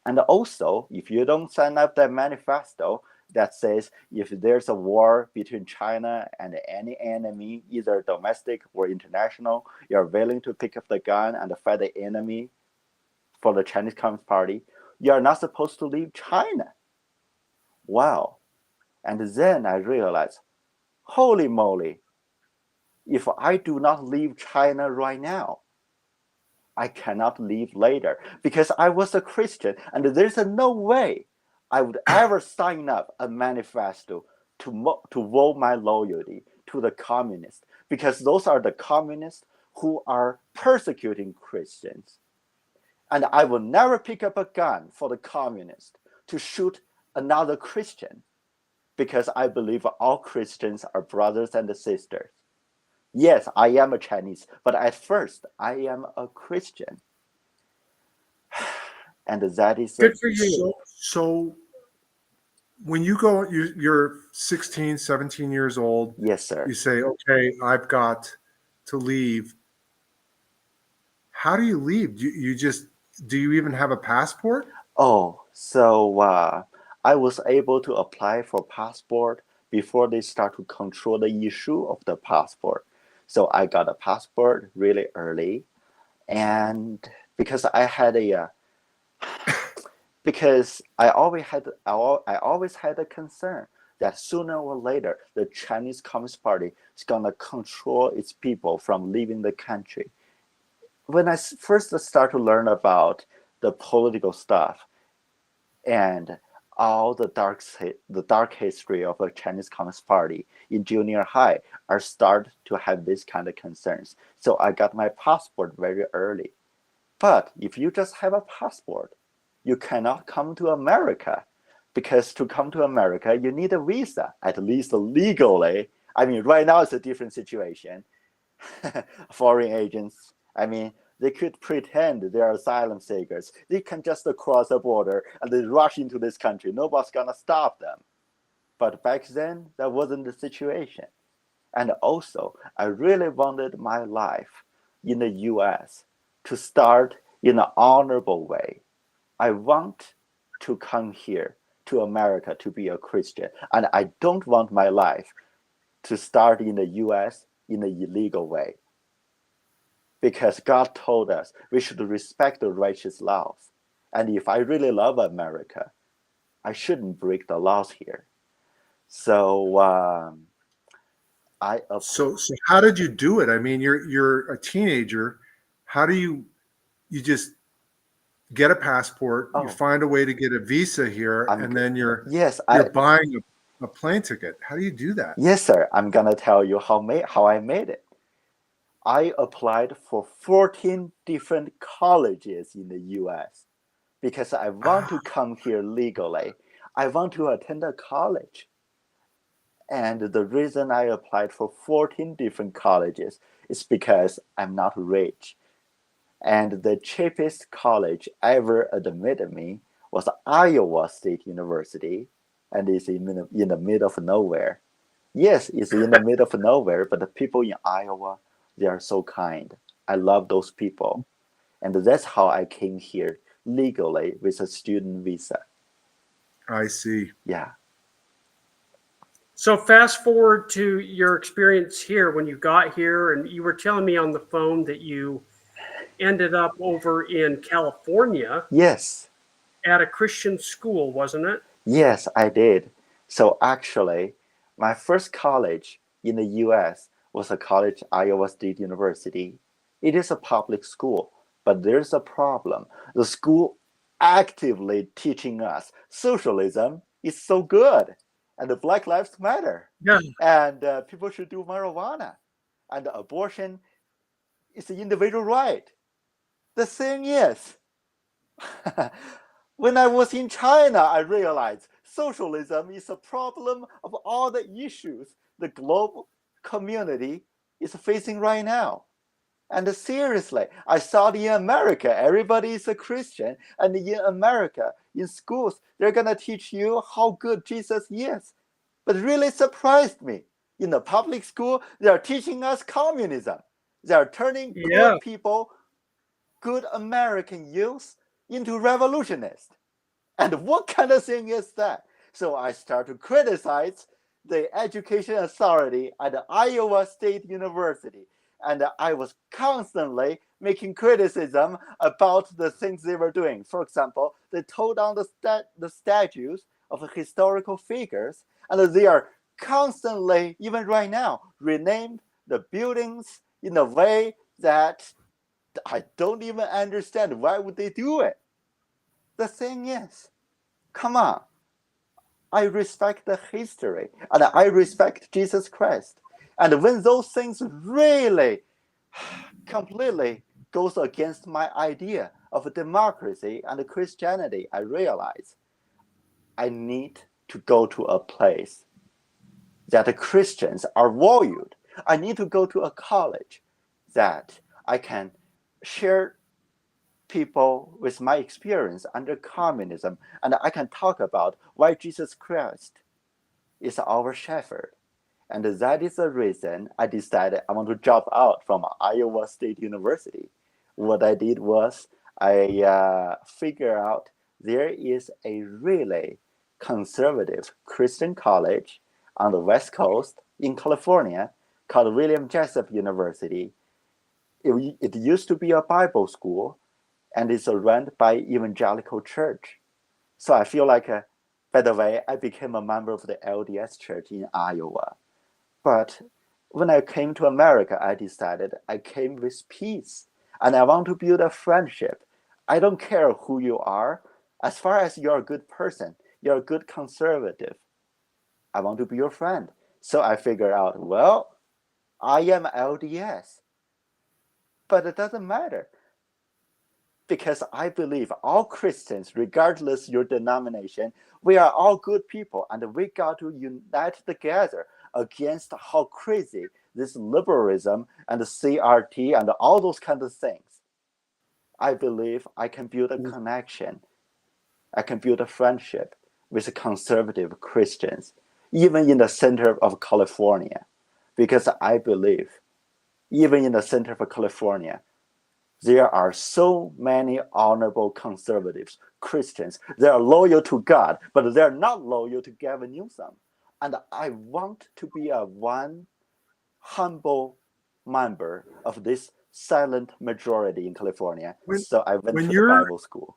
And also, if you don't sign up that manifesto that says if there's a war between China and any enemy, either domestic or international, you're willing to pick up the gun and fight the enemy for the Chinese Communist Party, you're not supposed to leave China. Wow. And then I realized, holy moly, if I do not leave China right now, I cannot leave later because I was a Christian and there's no way I would ever sign up a manifesto to vote my loyalty to the communists because those are the communists who are persecuting Christians. And I will never pick up a gun for the communists to shoot another Christian because I believe all Christians are brothers and sisters. Yes, I am a Chinese, but at first I am a Christian. And that is
Good for you.
So when you go, you're 16, 17 years old.
Yes, sir.
You say, okay, I've got to leave. How do you leave? Do you even have a passport?
Oh, so I was able to apply for passport before they start to control the issue of the passport. So I got a passport really early, and because I had because I always had a concern that sooner or later the Chinese Communist Party is gonna control its people from leaving the country. When I first start to learn about the political stuff and all the dark history of the Chinese Communist Party in junior high, I start to have this kind of concerns. So I got my passport very early. But if you just have a passport, you cannot come to America because to come to America, you need a visa, at least legally. I mean, right now it's a different situation. Foreign agents, I mean, they could pretend they're asylum seekers. They can just cross the border and they rush into this country. Nobody's gonna stop them. But back then, that wasn't the situation. And also, I really wanted my life in the US to start in an honorable way. I want to come here to America to be a Christian. And I don't want my life to start in the US in an illegal way. Because God told us we should respect the righteous laws. And if I really love America, I shouldn't break the laws here. So
So how did you do it? I mean, you're a teenager. How do you just get a passport? You find a way to get a visa here, and then you're buying a plane ticket. How do you do that?
Yes, sir. I'm gonna tell you how I made it. I applied for 14 different colleges in the US because I want to come here legally. I want to attend a college. And the reason I applied for 14 different colleges is because I'm not rich. And the cheapest college ever admitted me was Iowa State University, and it's in the middle of nowhere. Yes, it's in the middle of nowhere, but the people in Iowa, they are so kind. I love those people. And that's how I came here legally with a student visa.
I see.
Yeah.
So fast forward to your experience here when you got here, and you were telling me on the phone that you ended up over in California.
Yes.
at a Christian school, wasn't it?
Yes, I did. So actually, my first college in the US was a college, Iowa State University. It is a public school, but there's a problem. The school actively teaching us socialism is so good, and the Black Lives Matter,
Yeah.
and people should do marijuana, and abortion is an individual right. The thing is, when I was in China, I realized socialism is a problem of all the issues the global community is facing right now. And seriously, I thought in America, everybody is a Christian. And in America, in schools, they're going to teach you how good Jesus is. But really surprised me. In the public school, they are teaching us communism. They are turning good people, good American youth into revolutionists. And what kind of thing is that? So I start to criticize the education authority at the Iowa State University. And I was constantly making criticism about the things they were doing. For example, they tore down the statues of historical figures, and they are constantly, even right now, renamed the buildings in a way that I don't even understand why would they do it. The thing is, come on, I respect the history and I respect Jesus Christ. And when those things really completely goes against my idea of democracy and Christianity, I realize I need to go to a place that the Christians are valued. I need to go to a college that I can share people with my experience under communism, and I can talk about why Jesus Christ is our shepherd. And that is the reason I decided I want to drop out from Iowa State University. What I did was I figured out there is a really conservative Christian college on the West Coast in California called William Jessup University. It used to be a Bible school, and it's run by evangelical church. So I feel like, by the way, I became a member of the LDS church in Iowa. But when I came to America, I decided I came with peace, and I want to build a friendship. I don't care who you are, as far as you're a good person, you're a good conservative. I want to be your friend. So I figured out, well, I am LDS, but it doesn't matter. Because I believe all Christians, regardless your denomination, we are all good people, and we got to unite together against how crazy this liberalism and the CRT and all those kind of things. I believe I can build a connection. I can build a friendship with conservative Christians, even in the center of California, because I believe, even in the center of California, there are so many honorable conservatives, Christians. They are loyal to God, but they're not loyal to Gavin Newsom. And I want to be one humble member of this silent majority in California. So I went to the Bible school.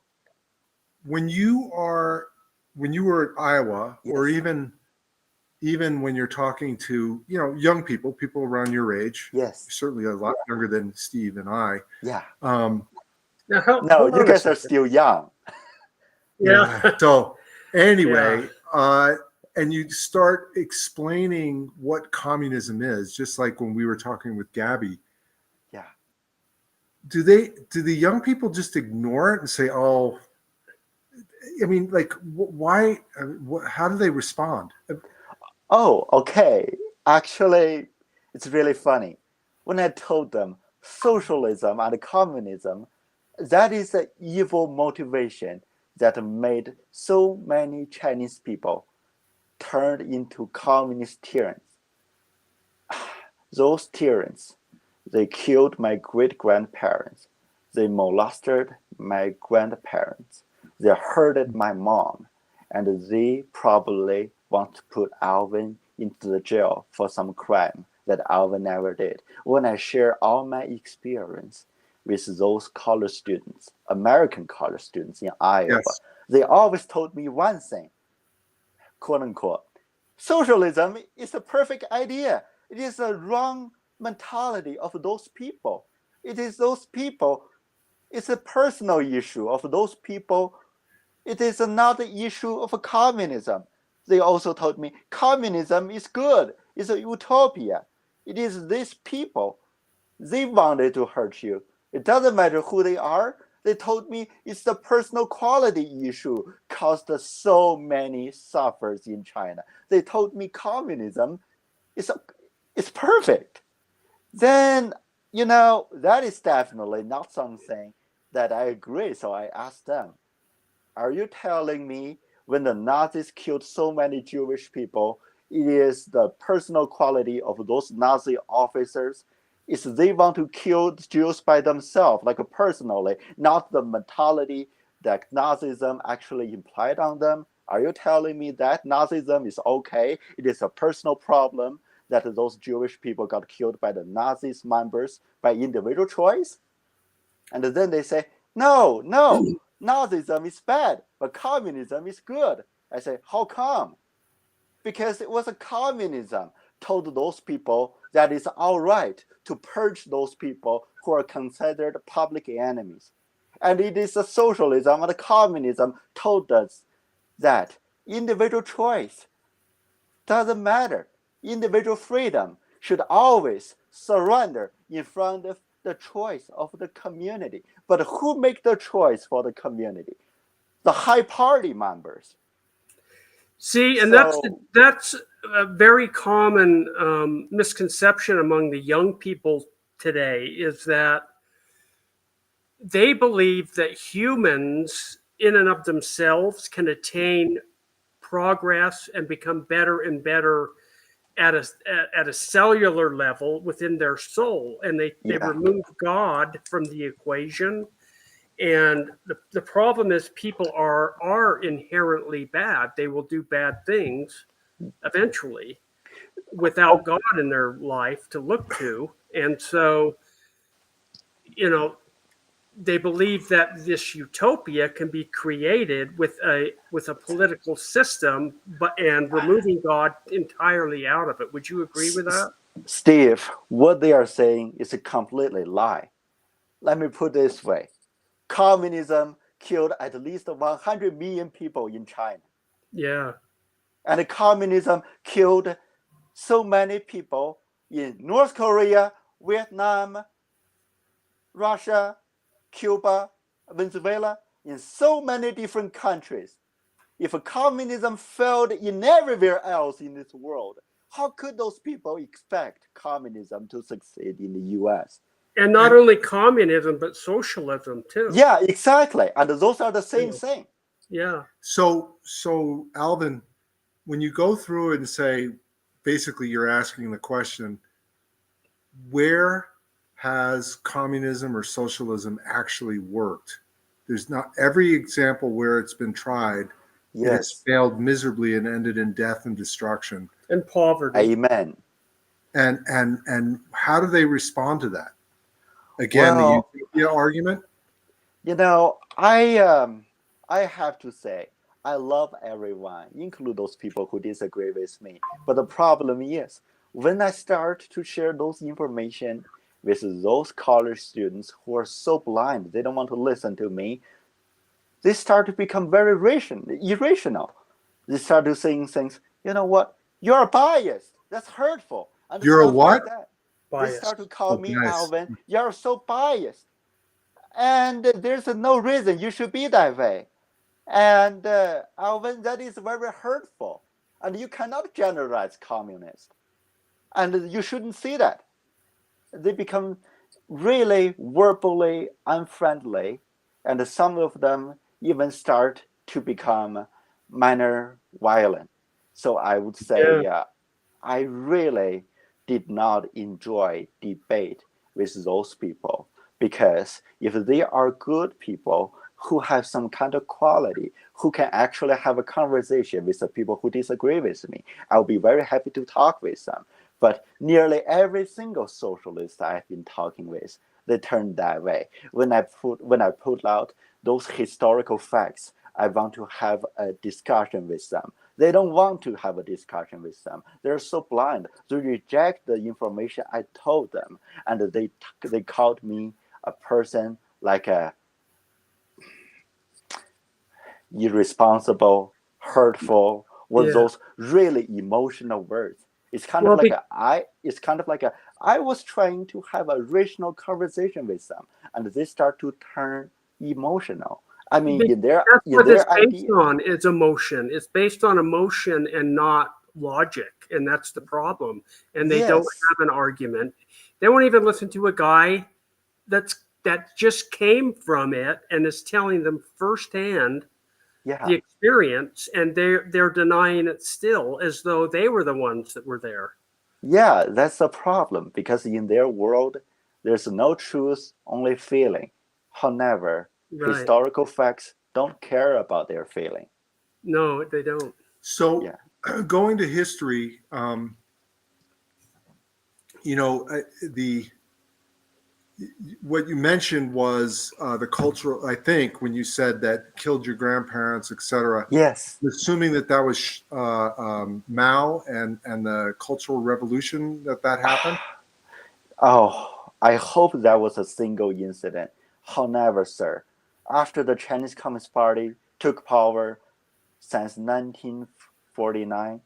When you were at Iowa, yes, or even when you're talking to, young people around your age,
yes,
certainly a lot younger than Steve and I.
Yeah.
No,
you guys are still young.
Yeah.
So anyway, and you start explaining what communism is, just like when we were talking with Gabby.
Yeah.
Do the young people just ignore it and say, "Oh," I mean, like, why? How do they respond?
Oh, okay. Actually, it's really funny. When I told them socialism and communism, that is the evil motivation that made so many Chinese people turned into communist tyrants. Those tyrants, they killed my great-grandparents. They molested my grandparents. They hurted my mom. And they probably want to put Alvin into the jail for some crime that Alvin never did. When I share all my experience with those college students, American college students in Iowa,
yes,
they always told me one thing, quote unquote, socialism is a perfect idea. It is a wrong mentality of those people. It is those people, it's a personal issue of those people. It is not an issue of communism. They also told me communism is good. It's a utopia. It is these people. They wanted to hurt you. It doesn't matter who they are. They told me it's the personal quality issue caused so many suffers in China. They told me communism is perfect. Then, that is definitely not something that I agree. So I asked them, are you telling me when the Nazis killed so many Jewish people, it is the personal quality of those Nazi officers? Is they want to kill Jews by themselves, like personally, not the mentality that Nazism actually implied on them? Are you telling me that Nazism is okay? It is a personal problem that those Jewish people got killed by the Nazis members by individual choice? And then they say, no, Nazism is bad, but communism is good. I say, how come? Because it was a communism told those people that it's all right to purge those people who are considered public enemies. And it is a socialism and a communism told us that individual choice doesn't matter. Individual freedom should always surrender in front of the choice of the community. But who make the choice for the community? The high party members.
See, and that's a very common misconception among the young people today, is that they believe that humans in and of themselves can attain progress and become better and better at a cellular level within their soul, and they remove God from the equation. And the problem is people are inherently bad. They will do bad things eventually without God in their life to look to. And so, they believe that this utopia can be created with a political system, and removing God entirely out of it. Would you agree with that?
Steve, what they are saying is a completely lie. Let me put it this way. Communism killed at least 100 million people in China.
Yeah.
And communism killed so many people in North Korea, Vietnam, Russia, Cuba, Venezuela, in so many different countries. If communism failed in everywhere else in this world, how could those people expect communism to succeed in the US?
And not only communism, but socialism too.
Yeah, exactly. And those are the same thing.
Yeah.
So Alvin, when you go through it and say, basically you're asking the question, where has communism or socialism actually worked? There's not every example where it's been tried. Yes. It has failed miserably and ended in death and destruction.
And poverty.
Amen.
And how do they respond to that? Again, the utopia argument?
I have to say, I love everyone, include those people who disagree with me. But the problem is, when I start to share those information with those college students who are so blind, they don't want to listen to me, they start to become very irrational. They start to saying things, you know what, you're biased, that's hurtful. And
you're a what?
They start to call me Alvin, you're so biased. And there's no reason you should be that way. And Alvin, that is very hurtful. And you cannot generalize communists. And you shouldn't see that. They become really verbally unfriendly. And some of them even start to become minor violent. So I would say, I really did not enjoy debate with those people, because if they are good people who have some kind of quality, who can actually have a conversation with the people who disagree with me, I'll be very happy to talk with them. But nearly every single socialist I've been talking with, they turn that way. When I put out those historical facts, I want to have a discussion with them. They don't want to have a discussion with them. They're so blind. They reject the information I told them, and they called me a person like a irresponsible, hurtful, or
Yeah.
those really emotional words. It's kind
Well,
of like I was trying to have a rational conversation with them, and they start to turn emotional. I mean,
that's
in
what it's
their
based
idea.
on. It's emotion. It's based on emotion and not logic, and that's the problem. And they don't
Yes.
have an argument. They won't even listen to a guy that just came from it and is telling them firsthand
Yeah.
the experience, and they're denying it still as though they were the ones that were there.
Yeah, that's the problem because in their world, there's no truth, only feeling. However,
Right.
historical facts don't care about their feeling.
No, they don't.
So,
Yeah.
going to history, the what you mentioned was the cultural. I think when you said that killed your grandparents, etc.
Yes.
Assuming that was Mao and the Cultural Revolution that happened.
Oh, I hope that was a single incident. However, sir, after the Chinese Communist Party took power since 1949,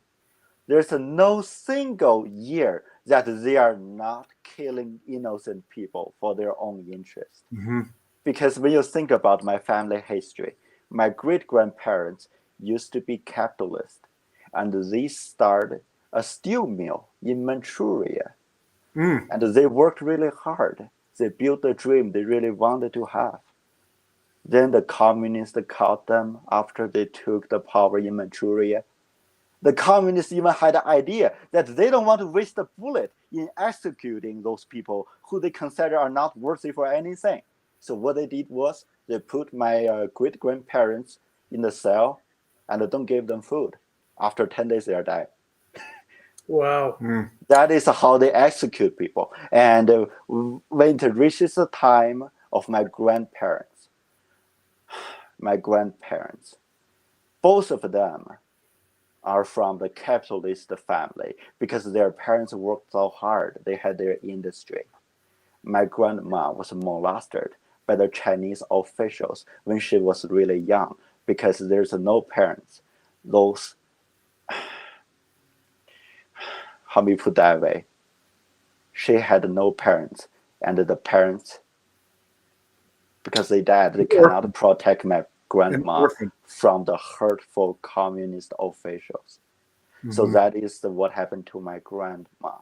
there's no single year that they are not killing innocent people for their own interest.
Mm-hmm.
Because when you think about my family history, my great grandparents used to be capitalist, and they started a steel mill in Manchuria.
Mm.
And they worked really hard. They built the dream they really wanted to have. Then the communists caught them after they took the power in Manchuria. The communists even had the idea that they don't want to waste a bullet in executing those people who they consider are not worthy for anything. So what they did was they put my great-grandparents in the cell and don't give them food. After 10 days, they are dead.
Wow.
Mm.
That is how they execute people. And when it reaches the time of my grandparents, both of them are from the capitalist family because their parents worked so hard. They had their industry. My grandma was molested by the Chinese officials when she was really young because there's no parents. Those, how we put that way, she had no parents, and the parents, because they died, they cannot protect my grandma from the hurtful communist officials. Mm-hmm. So that is what happened to my grandma.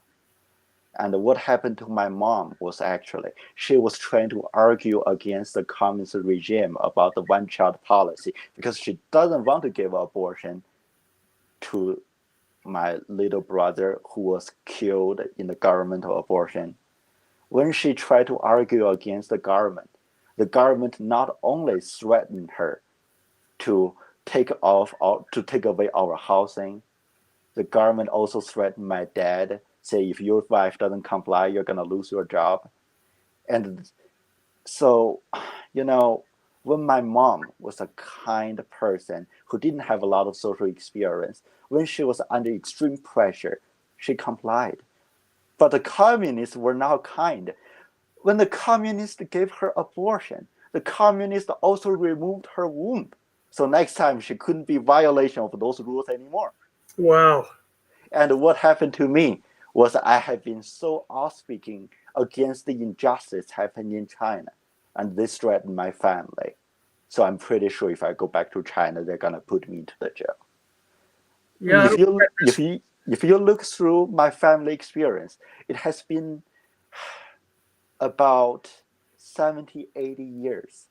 And what happened to my mom was actually, she was trying to argue against the communist regime about the one-child policy because she doesn't want to give abortion to my little brother who was killed in the governmental abortion. When she tried to argue against the government not only threatened her to take away our housing, the government also threatened my dad, say if your wife doesn't comply, you're gonna lose your job. And so, when my mom was a kind person who didn't have a lot of social experience, when she was under extreme pressure, she complied. But the communists were not kind. When the communists gave her abortion, the communists also removed her womb. So next time she couldn't be violation of those rules anymore.
Wow.
And what happened to me was I have been so outspeaking against the injustice happening in China, and this threatened my family. So I'm pretty sure if I go back to China, they're gonna put me into the jail.
Yeah.
If you look through my family experience, it has been about 70, 80 years.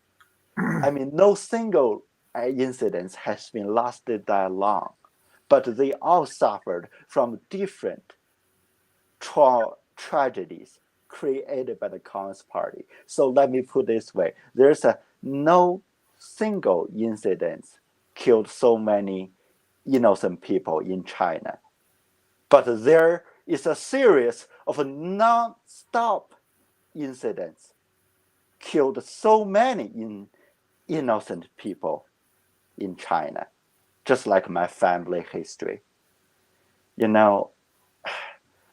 I mean, no single incident has been lasted that long, but they all suffered from different tragedies created by the Communist Party. So let me put it this way: there's no single incident killed so many innocent people in China, but there is a series of non-stop incidents killed so many innocent people. in China, just like my family history. You know,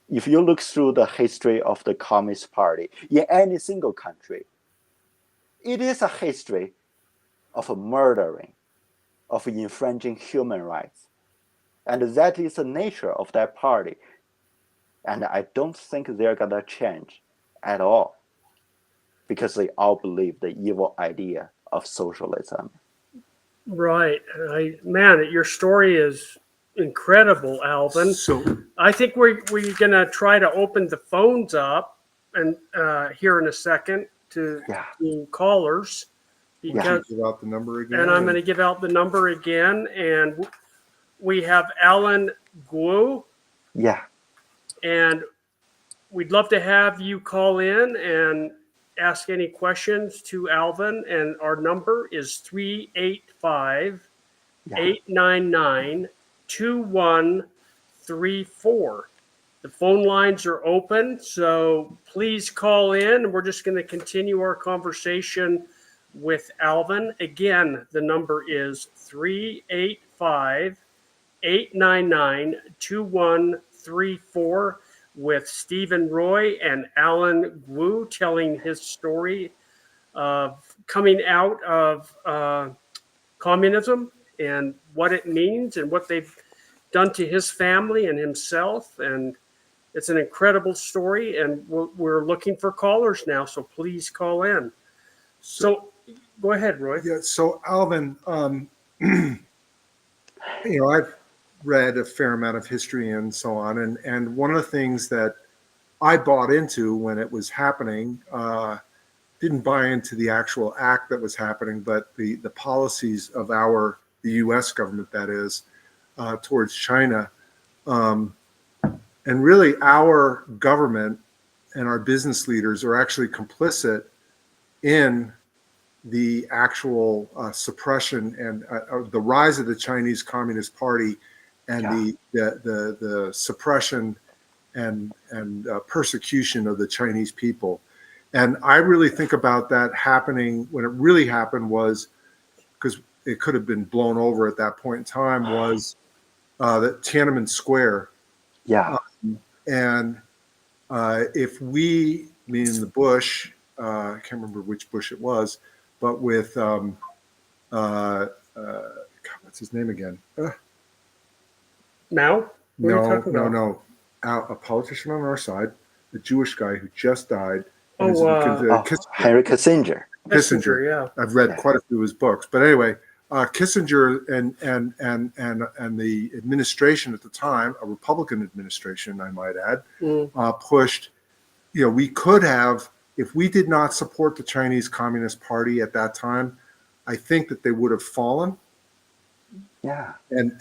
if you look through the history of the Communist Party in any single country, it is a history of murdering, of infringing human rights. And that is the nature of that party. And I don't think they're going to change at all, because they all believe the evil idea of socialism.
Right. Man, your story is incredible, Alvin.
So
I think we're going to try to open the phones up and here in a second to callers.
Because, give out the number again.
And I'm going to give out the number again. And we have Alan Guo.
Yeah.
And we'd love to have you call in and ask any questions to Alvin. And our number is 385-899-2134. The phone lines are open, so please call in. We're just going to continue our conversation with Alvin. Again, the number is 385-899-2134 with Stephen Roy and Alan Wu telling his story of coming out of communism and what it means and what they've done to his family and himself. And it's an incredible story, and we're looking for callers now, so please call in. So go ahead, Roy.
Yeah, so Alvin, I've read a fair amount of history and so on, and one of the things that I bought into when it was happening, didn't buy into the actual act that was happening, but the policies of the U.S. government, that is, towards China. And really, our government and our business leaders are actually complicit in the actual suppression and the rise of the Chinese Communist Party and the suppression and persecution of the Chinese people. And I really think about that happening when it really happened was, because it could have been blown over at that point in time, was the Tiananmen Square.
Yeah.
And if we, meaning the Bush, I can't remember which Bush it was, but with, God, what's his name again?
Now?
No. A politician on our side, a Jewish guy who just died.
Henry Kissinger.
Kissinger,
yeah.
I've read quite a few of his books. But anyway, Kissinger and the administration at the time, a Republican administration, I might add, pushed, we could have, if we did not support the Chinese Communist Party at that time, I think that they would have fallen.
Yeah.
And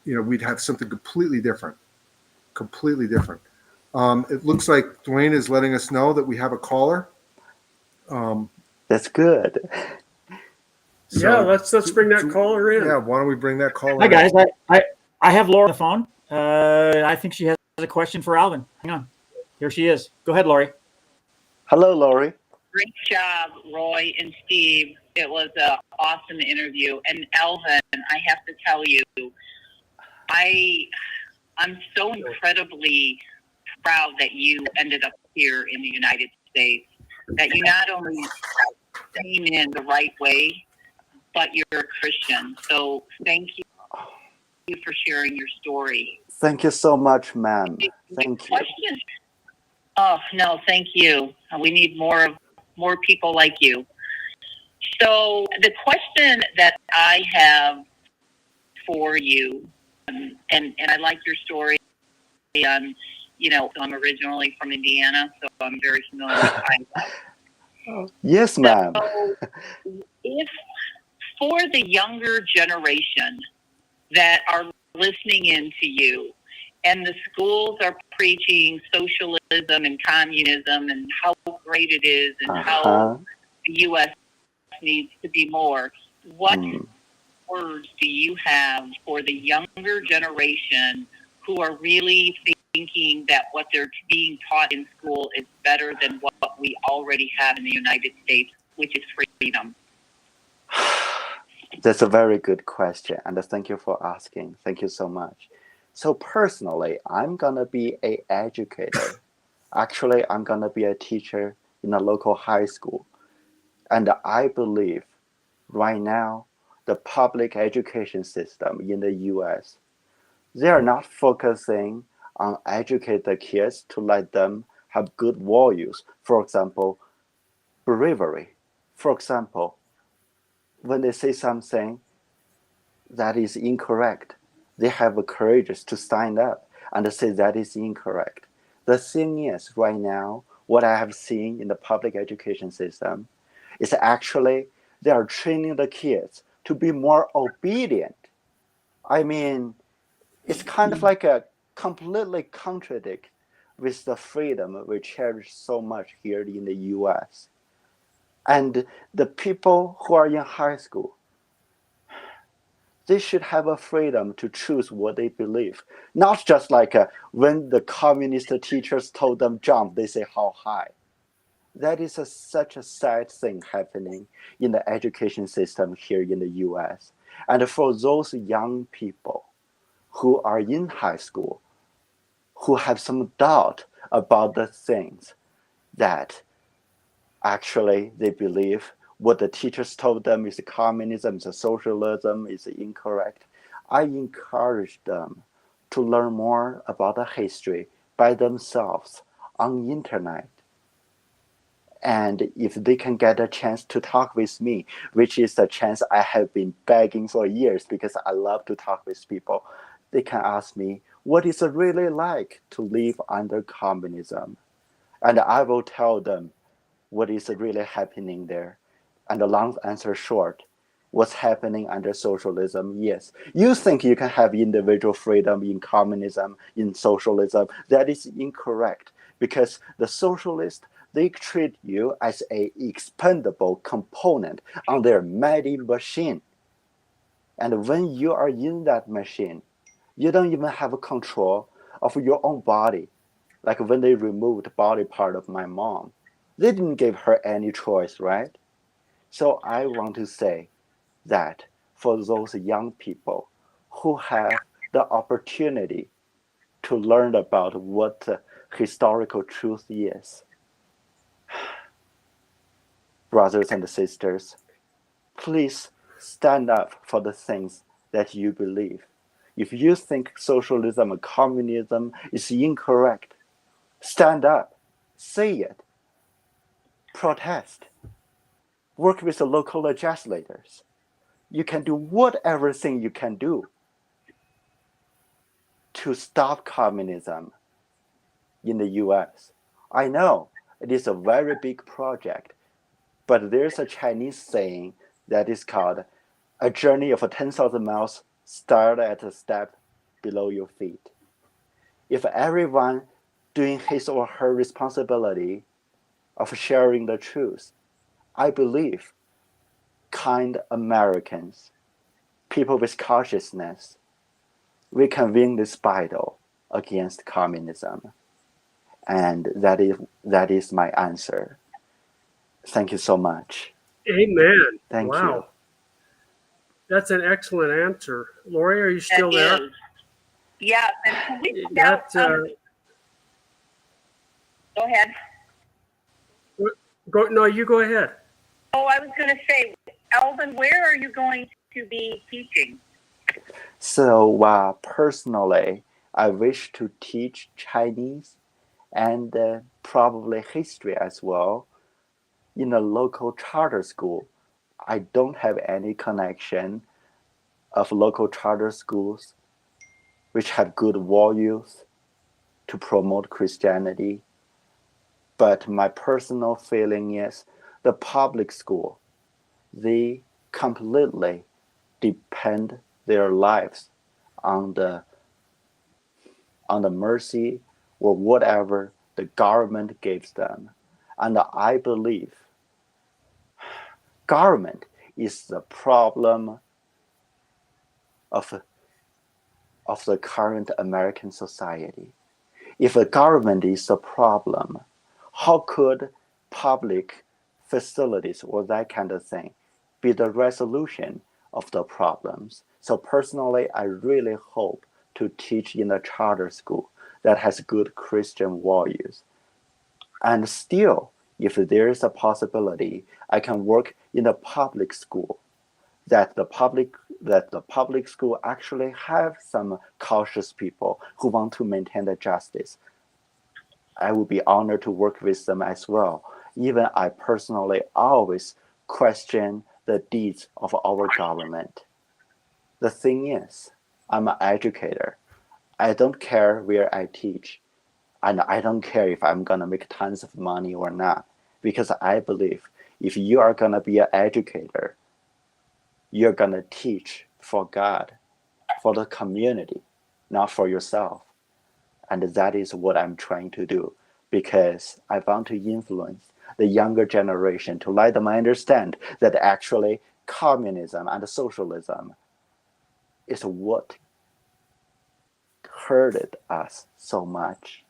we'd have something completely different. It looks like Dwayne is letting us know that we have a caller.
That's good.
So, let's bring that caller in.
Yeah, why don't we bring that caller
Hi,
in?
guys. I have Laura on the phone. I think she has a question for Alvin. Hang on. Here she is. Go ahead, Lori.
Hello, Lori.
Great job, Roy and Steve. It was an awesome interview. And Alvin, I have to tell you, I'm so incredibly proud that you ended up here in the United States, that you not only came in the right way, but you're a Christian. So thank you for sharing your story.
Thank you so much, ma'am. Thank you.
Oh, no, thank you. We need more people like you. So the question that I have for you, and I like your story on, I'm originally from Indiana, so I'm very familiar with Iowa.
Yes, ma'am.
So if for the younger generation that are listening in to you, and the schools are preaching socialism and communism and how great it is and how the U.S. needs to be more, what words do you have for the younger generation who are really thinking that what they're being taught in school is better than what we already have in the United States, which is freedom?
That's a very good question, and thank you for asking. Thank you so much. So personally, I'm gonna be an educator. Actually, I'm gonna be a teacher in a local high school, and I believe right now the public education system in the U.S. they are not focusing on educate the kids to let them have good values. For example, bravery. For example, when they say something that is incorrect, they have the courage to stand up and say that is incorrect. The thing is, right now, what I have seen in the public education system is actually they are training the kids to be more obedient. I mean, it's kind of like a completely contradict with the freedom we cherish so much here in the US. And the people who are in high school, they should have a freedom to choose what they believe. Not just like when the communist teachers told them jump, they say how high. That is such a sad thing happening in the education system here in the US. And for those young people who are in high school, who have some doubt about the things that actually they believe what the teachers told them is communism, is socialism, is incorrect. I encourage them to learn more about the history by themselves on the internet. And if they can get a chance to talk with me, which is a chance I have been begging for years because I love to talk with people, they can ask me, what is it really like to live under communism? And I will tell them what is really happening there. And the long answer short, what's happening under socialism? Yes, you think you can have individual freedom in communism, in socialism. That is incorrect because the socialists, they treat you as a expendable component on their mighty machine. And when you are in that machine, you don't even have control of your own body. Like when they removed the body part of my mom, they didn't give her any choice, right? So I want to say that for those young people who have the opportunity to learn about what historical truth is, brothers and sisters, please stand up for the things that you believe. If you think socialism and communism is incorrect, stand up, say it, protest, work with the local legislators. You can do whatever thing you can do to stop communism in the US. I know it is a very big project, but there's a Chinese saying that is called a journey of 10,000 miles start at a step below your feet. If everyone doing his or her responsibility of sharing the truth, I believe kind Americans, people with consciousness, we can win this battle against communism. And that is my answer. Thank you so much.
Amen.
Thank
Wow.
you.
That's an excellent answer. Lori, are you still there?
Yeah, and can we find
That,
out, go ahead.
no, you go ahead.
Oh, I was going to say, Alvin, where are you going to be teaching?
So personally, I wish to teach Chinese and probably history as well in a local charter school. I don't have any connection of local charter schools which have good values to promote Christianity. But my personal feeling is the public school, they completely depend their lives on the mercy or whatever the government gives them. And I believe government is the problem of the current American society. If a government is the problem, how could public facilities or that kind of thing be the resolution of the problems. So personally, I really hope to teach in a charter school that has good Christian values. And still, if there is a possibility, I can work in a public school, that the public school actually have some cautious people who want to maintain the justice. I would be honored to work with them as well. Even I personally always question the deeds of our government. The thing is, I'm an educator. I don't care where I teach. And I don't care if I'm going to make tons of money or not. Because I believe if you are going to be an educator, you're going to teach for God, for the community, not for yourself. And that is what I'm trying to do, because I want to influence the younger generation to let them understand that actually communism and socialism is what hurted us so much.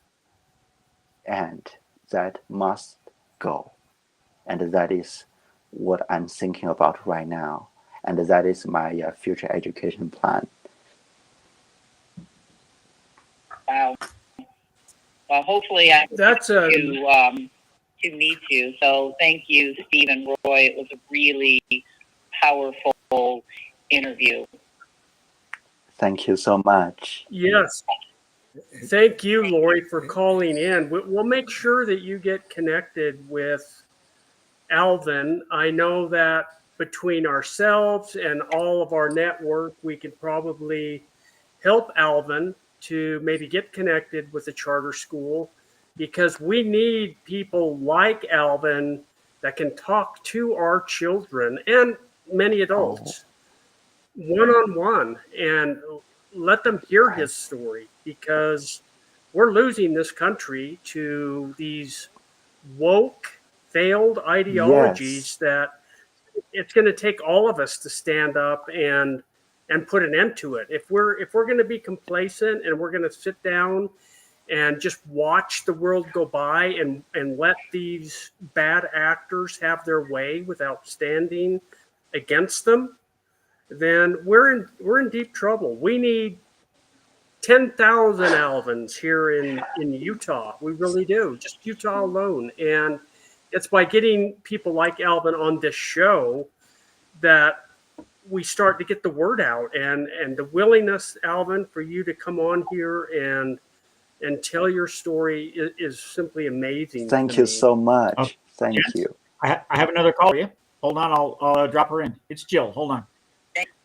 And that must go. And that is what I'm thinking about right now. And that is my future education plan.
Wow. Well, hopefully I
That's a
to meet you. So thank you, Steve and Roy. It was a really powerful interview.
Thank you so much.
yes. Thank you, Lori, for calling in. We'll make sure that you get connected with Alvin. I know that between ourselves and all of our network, we could probably help Alvin to maybe get connected with a charter school, because we need people like Alvin that can talk to our children and many adults one-on-one and let them hear his story, because we're losing this country to these woke failed ideologies
Yes.
that it's going to take all of us to stand up and put an end to it. If we're going to be complacent and we're going to sit down and just watch the world go by and let these bad actors have their way without standing against them, then we're in deep trouble. We need 10,000 Alvins here in Utah. We really do, just Utah alone. And it's by getting people like Alvin on this show that we start to get the word out, and the willingness, Alvin, for you to come on here and tell your story is simply amazing.
Thank
to
you
me.
so much.
Okay.
Thank you.
I have another call for you. Hold on, I'll drop her in. It's Jill. Hold on.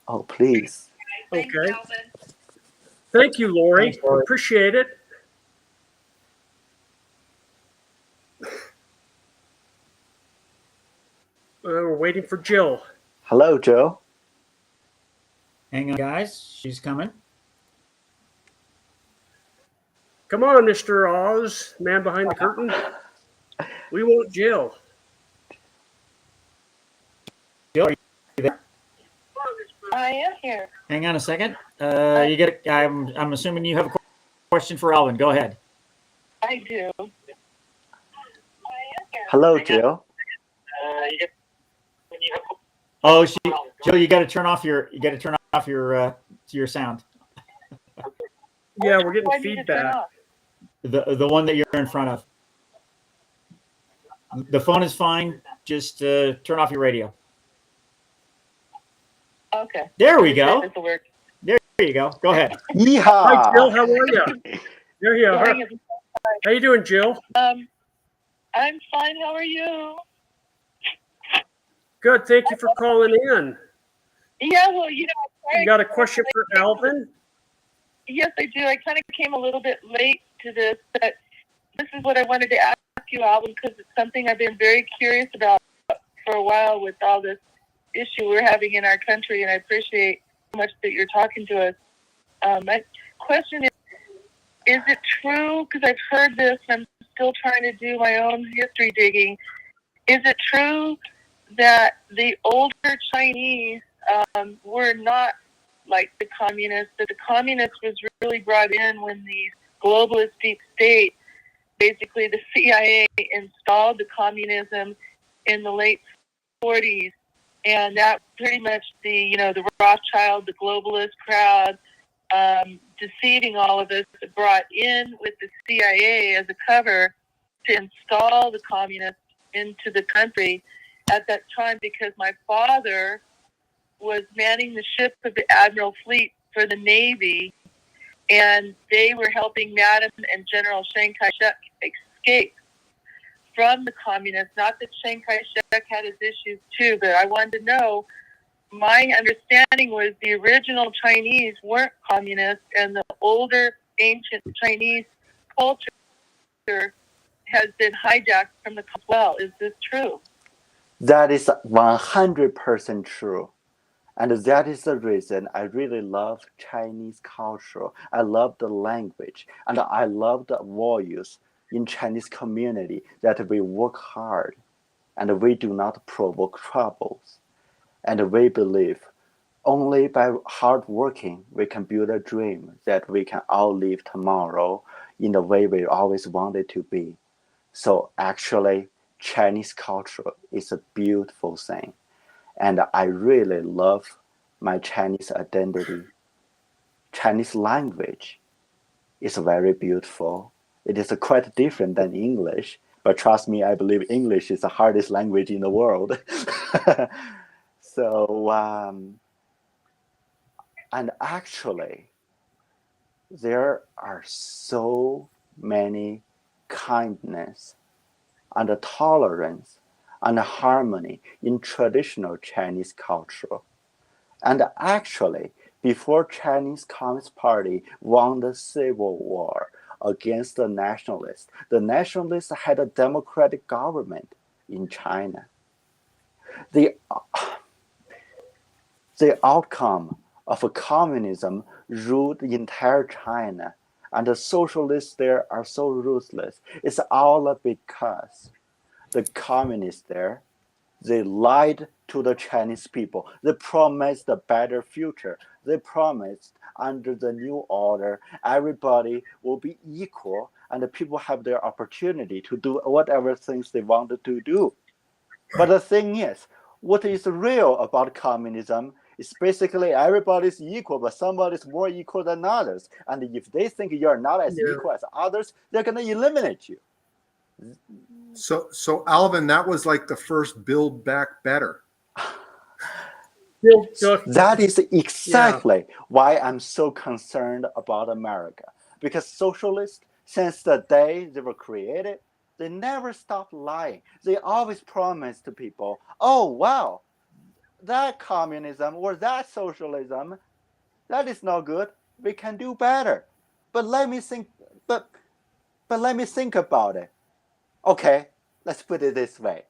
Oh, please.
Okay. Thank you, Lori.
Thanks, Lori.
Appreciate it. We're waiting for Jill.
Hello, Joe.
Hang on, guys. She's coming.
Come on, Mr. Oz, man behind the curtain. We want Jill.
Jill, are you there?
I am here.
Hang on a second. You get. I'm assuming you have a question for Alvin. Go ahead.
I do.
Hello, Jill.
Oh, Jill, you got to turn off your your sound.
Yeah, we're getting
Why did it turn
feedback.
off?
The one that you're in front of. The phone is fine. Just turn off your radio.
Okay.
There we go.
This will work.
There you go. Go ahead.
Hi, Jill.
Yeehaw!
How are you? There you are. How you doing, Jill?
I'm fine. How are you?
Good. Thank you for calling in.
Yeah, well,
You got a question for Alvin?
Yes, I do. I kind of came a little bit late to this, but this is what I wanted to ask you, Alvin, because it's something I've been very curious about for a while with all this issue we're having in our country, and I appreciate so much that you're talking to us. My question is it true, because I've heard this, and I'm still trying to do my own history digging, is it true that the older Chinese were not like the communists, that the communists was really brought in when the globalist deep state, basically the CIA, installed the communism in the late 40s, and that pretty much the Rothschild, the globalist crowd, deceiving all of us, brought in with the CIA as a cover to install the communists into the country at that time, because my father was manning the ship of the Admiral Fleet for the Navy, and they were helping Madam and General Chiang Kai-shek escape from the communists. Not that Chiang Kai-shek had his issues too, but I wanted to know, my understanding was the original Chinese weren't communists, and the older ancient Chinese culture has been hijacked from the well. Is this true?
That is 100% true. And that is the reason I really love Chinese culture. I love the language, and I love the values in Chinese community, that we work hard and we do not provoke troubles. And we believe only by hard working we can build a dream that we can all live tomorrow in the way we always wanted to be. So actually, Chinese culture is a beautiful thing. And I really love my Chinese identity. Chinese language is very beautiful. It is quite different than English, but trust me, I believe English is the hardest language in the world. So, and actually, there are so many kindness and tolerance and harmony in traditional Chinese culture. And actually, before Chinese Communist Party won the civil war against the nationalists had a democratic government in China. The outcome of communism ruled the entire China, and the socialists there are so ruthless. It's all because the communists there, they lied to the Chinese people. They promised a better future. They promised under the new order, everybody will be equal and the people have their opportunity to do whatever things they wanted to do. But the thing is, what is real about communism is basically everybody's equal, but somebody's more equal than others. And if they think you're not as equal as others, they're going to eliminate you.
So Alvin, that was like the first Build Back Better.
That is exactly why I'm so concerned about America. Because socialists, since the day they were created, they never stopped lying. They always promised to people, oh, wow, that communism or that socialism, that is not good. We can do better. But let me think. But let me think about it. Okay, let's put it this way.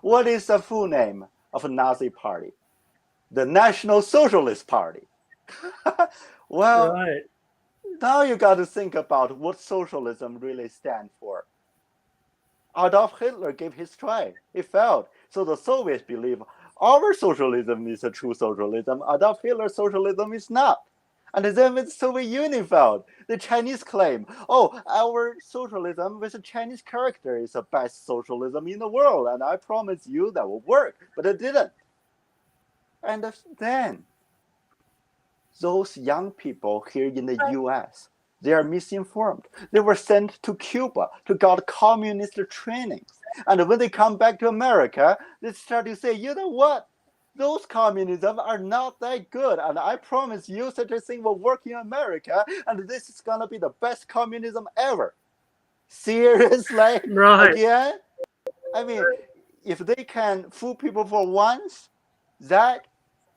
What is the full name of a Nazi party? The National Socialist Party. Well, now you got to think about what socialism really stands for. Adolf Hitler gave his try. He failed. So the Soviets believe our socialism is a true socialism. Adolf Hitler's socialism is not. And then when the Soviet Union failed, the Chinese claim, oh, our socialism with a Chinese character is the best socialism in the world. And I promise you that will work. But it didn't. And then those young people here in the US, they are misinformed. They were sent to Cuba to get communist trainings. And when they come back to America, they start to say, you know what? Those communism are not that good. And I promise you such a thing will work in America. And this is going to be the best communism ever. Seriously? Again? I mean, if they can fool people for once, that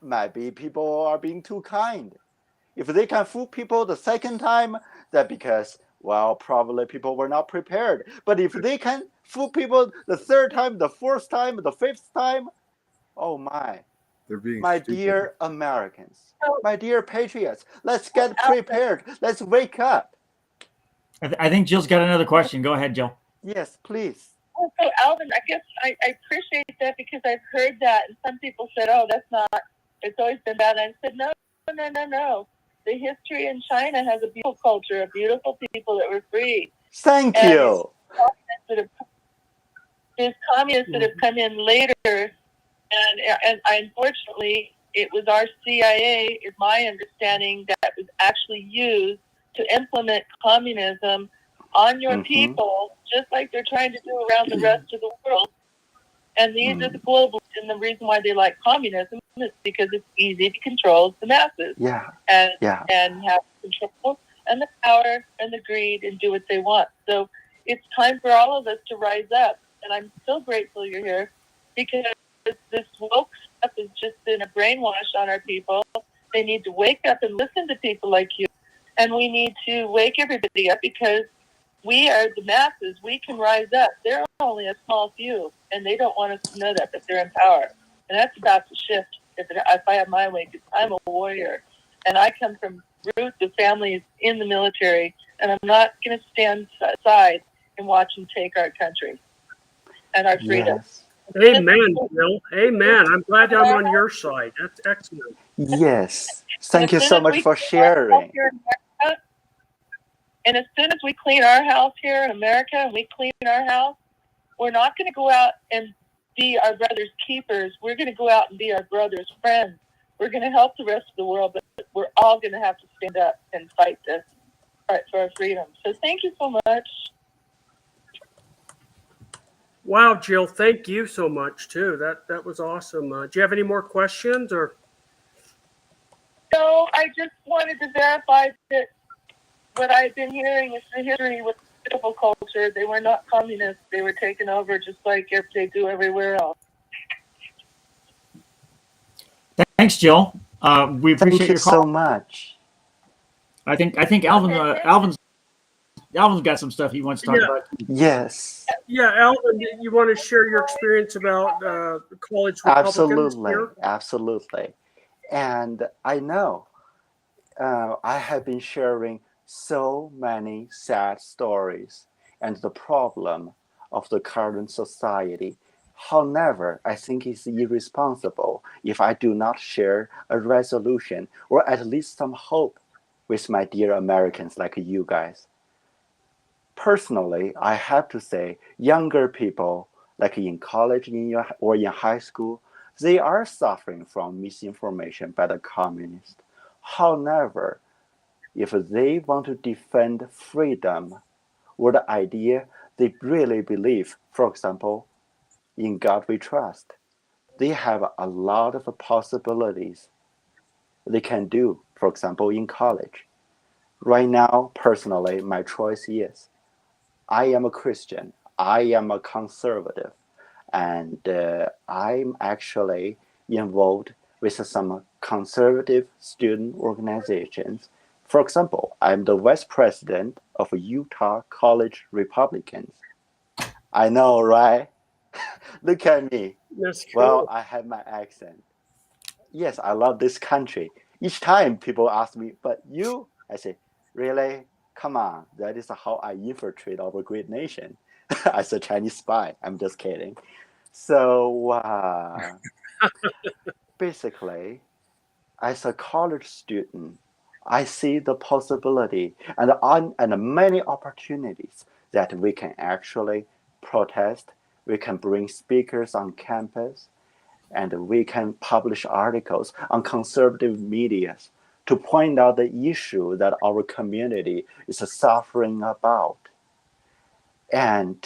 might be people are being too kind. If they can fool people the second time, that because, well, probably people were not prepared. But if they can fool people the third time, the fourth time, the fifth time, oh my.
They're being
my
stupid.
Dear Americans, my dear patriots, let's get prepared. Let's wake up.
I think Jill's got another question. Go ahead, Jill.
Yes, please.
So Alvin, I guess I appreciate that, because I've heard that, and some people said, oh, that's not, it's always been bad. And I said, no. The history in China has a beautiful culture, a beautiful people that were free.
Thank you.
There's communists that have come in later And unfortunately, it was our CIA, is my understanding, that was actually used to implement communism on your people, just like they're trying to do around the rest of the world. And these are the globalists, and the reason why they like communism is because it's easy to control the masses. And have control and the power and the greed and do what they want. So it's time for all of us to rise up. And I'm so grateful you're here, because this woke stuff has just been a brainwash on our people. They need to wake up and listen to people like you. And we need to wake everybody up, because we are the masses. We can rise up. They're only a small few, and they don't want us to know that, but they're in power. And that's about to shift if I have my way, because I'm a warrior. And I come from roots of families in the military, and I'm not going to stand aside and watch them take our country and our freedom.
Yes.
Amen, Bill. Amen. I'm glad I'm on your side. That's excellent.
Yes. Thank you so much for sharing.
And as soon as we clean our house here in America, and we clean our house, we're not going to go out and be our brother's keepers. We're going to go out and be our brother's friends. We're going to help the rest of the world, but we're all going to have to stand up and fight for our freedom. So thank you so much.
Wow, Jill, thank you so much too. That was awesome. Do you have any more questions or?
No, I just wanted to verify that what I've been hearing is the history with political culture. They were not communists. They were taken over just like they do everywhere else.
Thanks, Jill. We appreciate
Thank you
your call.
so much.
I think Alvin's got some stuff he wants to talk about.
Yes.
Yeah, Alvin, you want to share your experience about college Republicans here?
Absolutely. And I know I have been sharing so many sad stories and the problem of the current society. However, I think it's irresponsible if I do not share a resolution or at least some hope with my dear Americans like you guys. Personally, I have to say, younger people, like in college or in high school, they are suffering from misinformation by the communists. However, if they want to defend freedom or the idea they really believe, for example, in God we trust, they have a lot of possibilities they can do, for example, in college. Right now, personally, my choice is I am a Christian, I am a conservative, and I'm actually involved with some conservative student organizations. For example, I'm the vice president of Utah College Republicans. I know, right? Look at me.
That's cool.
Well, I have my accent. Yes, I love this country. Each time people ask me, but you? I say, really? Come on, that is how I infiltrate our great nation. As a Chinese spy. I'm just kidding. So basically, as a college student, I see the possibility and many opportunities that we can actually protest. We can bring speakers on campus, and we can publish articles on conservative medias to point out the issue that our community is suffering about. And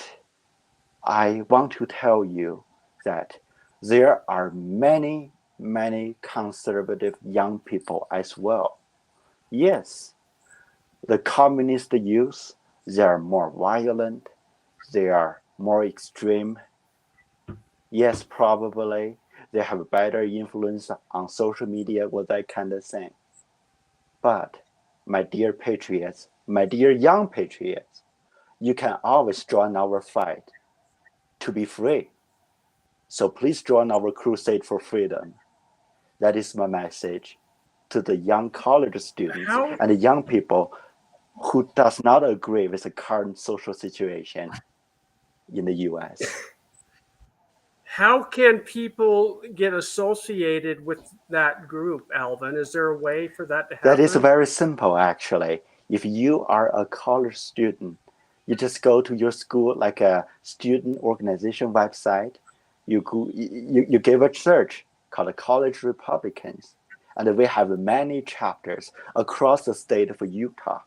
I want to tell you that there are many, many conservative young people as well. Yes, the communist youth, they are more violent, they are more extreme. Yes, probably they have better influence on social media or that kind of thing. But my dear patriots, my dear young patriots, you can always join our fight to be free. So please join our crusade for freedom. That is my message to the young college students and the young people who does not agree with the current social situation in the US.
How can people get associated with that group, Alvin? Is there a way for that to happen?
That is very simple, actually. If you are a college student, you just go to your school, like a student organization website. you give a church called College Republicans, and we have many chapters across the state of Utah.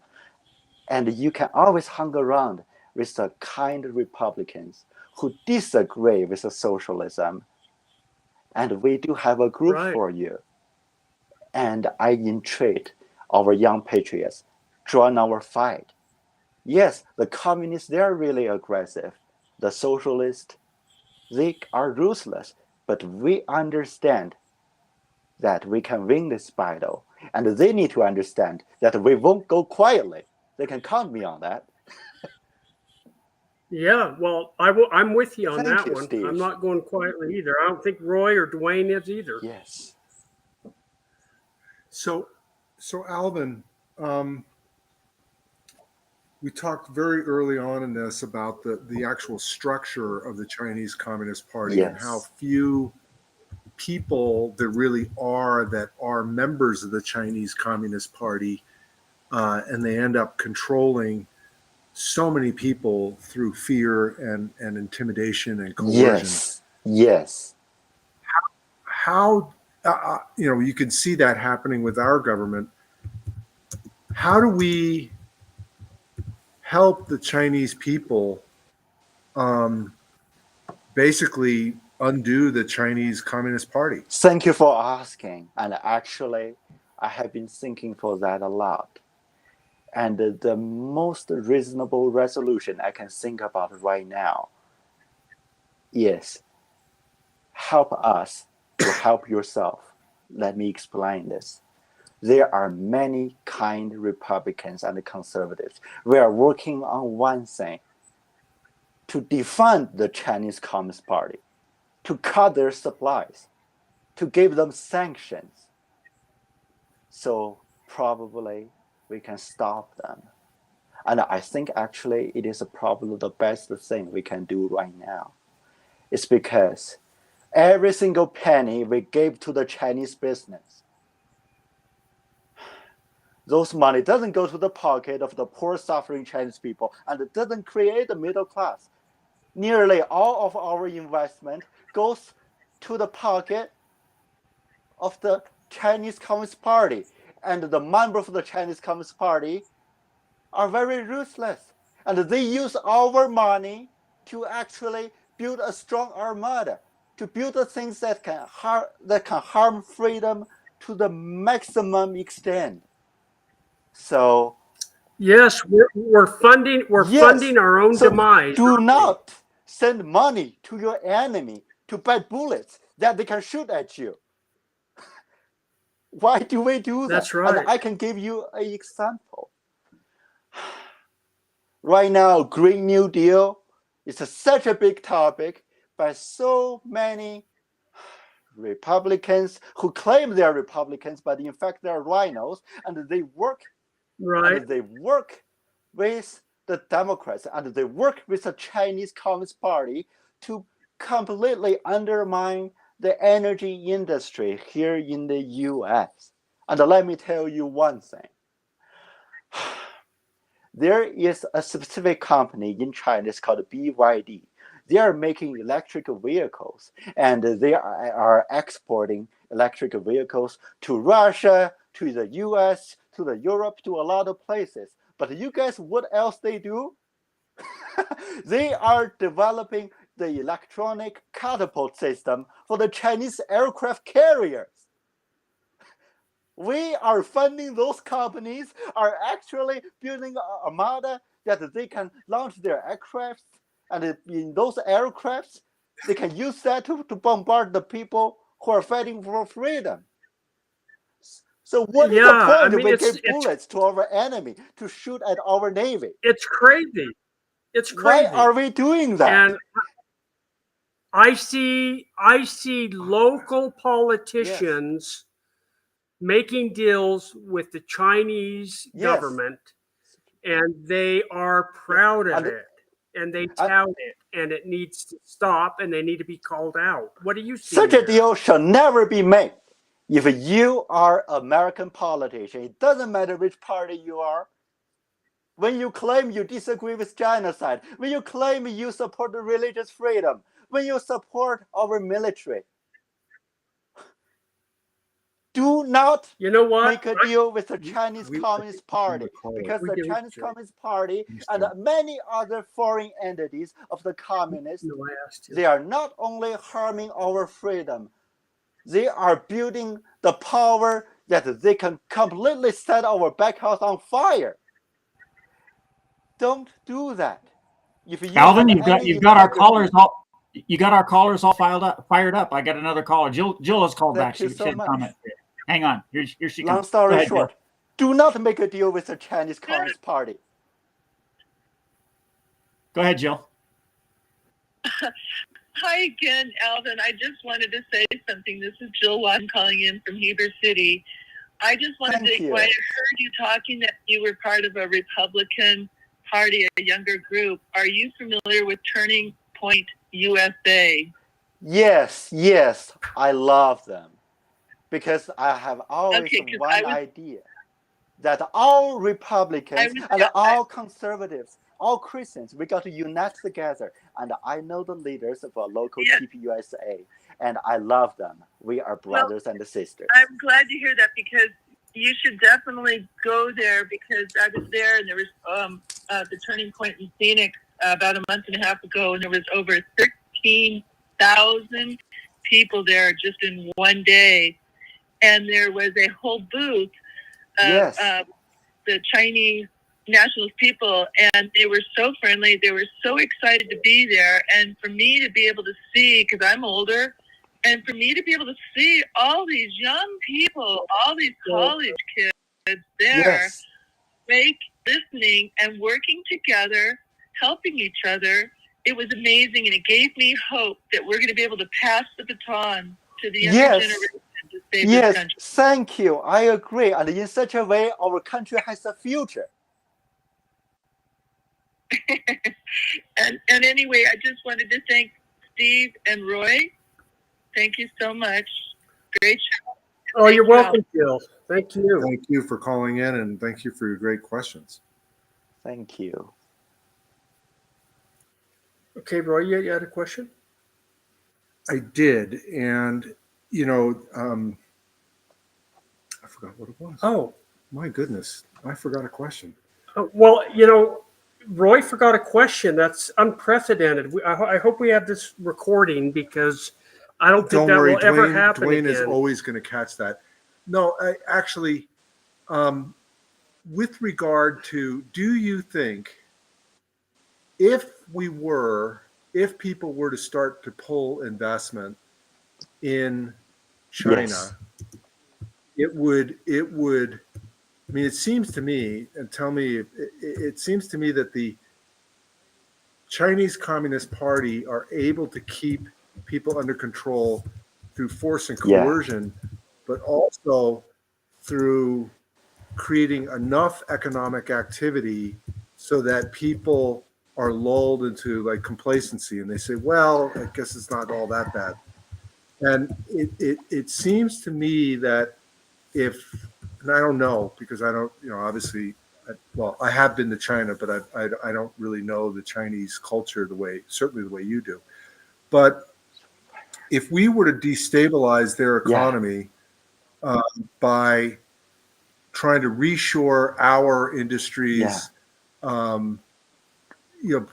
And you can always hang around with the kind Republicans who disagree with the socialism. And we do have a group
Right.
for you. And I entreat our young patriots, join our fight. Yes, the communists, they're really aggressive. The socialists, they are ruthless. But we understand that we can win this battle. And they need to understand that we won't go quietly. They can count me on that.
Yeah, well, I'm with you on
Thank
that
you,
one.
Steve.
I'm not going quietly either. I don't think Roy or Dwayne is either.
Yes.
So Alvin, we talked very early on in this about the actual structure of the Chinese Communist Party and how
Yes.
few people there really are that are members of the Chinese Communist Party, and they end up controlling so many people through fear and intimidation and coercion.
Yes.
How you can see that happening with our government. How do we help the Chinese people basically undo the Chinese Communist Party?
Thank you for asking. And actually, I have been thinking for that a lot. And the most reasonable resolution I can think about right now is help us to help yourself. Let me explain this. There are many kind Republicans and conservatives. We are working on one thing: to defund the Chinese Communist Party, to cut their supplies, to give them sanctions. So probably we can stop them. And I think actually it is probably the best thing we can do right now. It's because every single penny we gave to the Chinese business, those money doesn't go to the pocket of the poor, suffering Chinese people, and it doesn't create a middle class. Nearly all of our investment goes to the pocket of the Chinese Communist Party, and the members of the Chinese Communist Party are very ruthless, and they use our money to actually build a strong armada, to build the things that can harm freedom to the maximum extent. So
yes, we're funding our own demise.
Do not send money to your enemy to buy bullets that they can shoot at you. Why do we do that?
That's right.
And I can give you an example. Right now, Green New Deal is such a big topic by so many Republicans who claim they are Republicans, but in fact they are rhinos, and they work
Right.
and they work with the Democrats and they work with the Chinese Communist Party to completely undermine the energy industry here in the US. And let me tell you one thing. There is a specific company in China, it's called BYD. They are making electric vehicles, and they are exporting electric vehicles to Russia, to the US, to the Europe, to a lot of places. But you guys, what else they do? They are developing the electronic catapult system for the Chinese aircraft carriers. We are funding those companies, are actually building an armada that they can launch their aircraft, and in those aircrafts, they can use that to bombard the people who are fighting for freedom. So what is the point we give bullets to our enemy to shoot at our navy?
It's crazy. It's crazy.
Why are we doing that?
And I see local politicians making deals with the Chinese government, and they are proud of it, and they tout it, and it needs to stop, and they need to be called out. What do you see?
Such a deal shall never be made. If you are an American politician, it doesn't matter which party you are. When you claim you disagree with genocide, when you claim you support religious freedom, when you support our military, do not
You know what?
make a deal with the Chinese
we-
Communist Party, because
We
the
do.
Chinese Communist Party and
Understand.
many other foreign entities of the communists,
No, I asked you.
they are not only harming our freedom, they are building the power that they can completely set our back house on fire. Don't do that. If you
Alvin,
have
you've
any
got our
integrity-
callers all fired up. I got another caller. Jill has called back.
Thank you
She
so
said
much.
comment. Hang on. Here she
Long
comes.
story
Go ahead,
short,
Jill.
do not make a deal with the Chinese Communist Party.
Go ahead, Jill.
Hi again, Alvin. I just wanted to say something. This is Jill Watson calling in from Heber City. I just wanted
Thank
to,
you.
when I heard you talking that you were part of a Republican Party, a younger group, are you familiar with Turning Point USA?
Yes, I love them. Because I have always
Okay, 'cause
one idea that all Republicans and all conservatives, all Christians, we got to unite together. And I know the leaders of our local
Yes.
TPUSA, and I love them. We are brothers and sisters.
I'm glad to hear that, because you should definitely go there, because I was there and there was the Turning Point in Phoenix about a month and a half ago, and there was over 13,000 people there just in one day. And there was a whole booth of
Yes.
the Chinese nationalist people, and they were so friendly. They were so excited to be there. And for me to be able to see, because I'm older, and for me to be able to see all these young people, all these college kids there,
Yes.
listening and working together, helping each other, it was amazing. And it gave me hope that we're going to be able to pass the baton to the younger
Yes.
generation to save this
Yes,
country.
thank you. I agree. And in such a way, our country has a future.
And anyway, I just wanted to thank Steve and Roy. Thank you so much. Great show.
Oh, you're
Thank you,
welcome, Jill. Thank you.
Thank you for calling in, and thank you for your great questions.
Thank you.
Okay, Roy, you had a question?
I did, and I forgot what it was.
Oh,
My goodness, I forgot a question.
well, Roy forgot a question. That's unprecedented. I hope we have this recording, because I don't think
Don't
that
worry,
will ever happen
Dwayne is
again.
always going to catch that. No, I actually, with regard to, do you think if people were to start to pull investment in China,
Yes.
it would, I mean, it seems to me, and tell me, it seems to me that the Chinese Communist Party are able to keep people under control through force and
Yeah.
coercion, but also through creating enough economic activity so that people are lulled into like complacency, and they say, well, I guess it's not all that bad. And it seems to me that if, and I don't know, because I don't, obviously, I have been to China, but I don't really know the Chinese culture certainly the way you do. But if we were to destabilize their economy by trying to reshore our industries,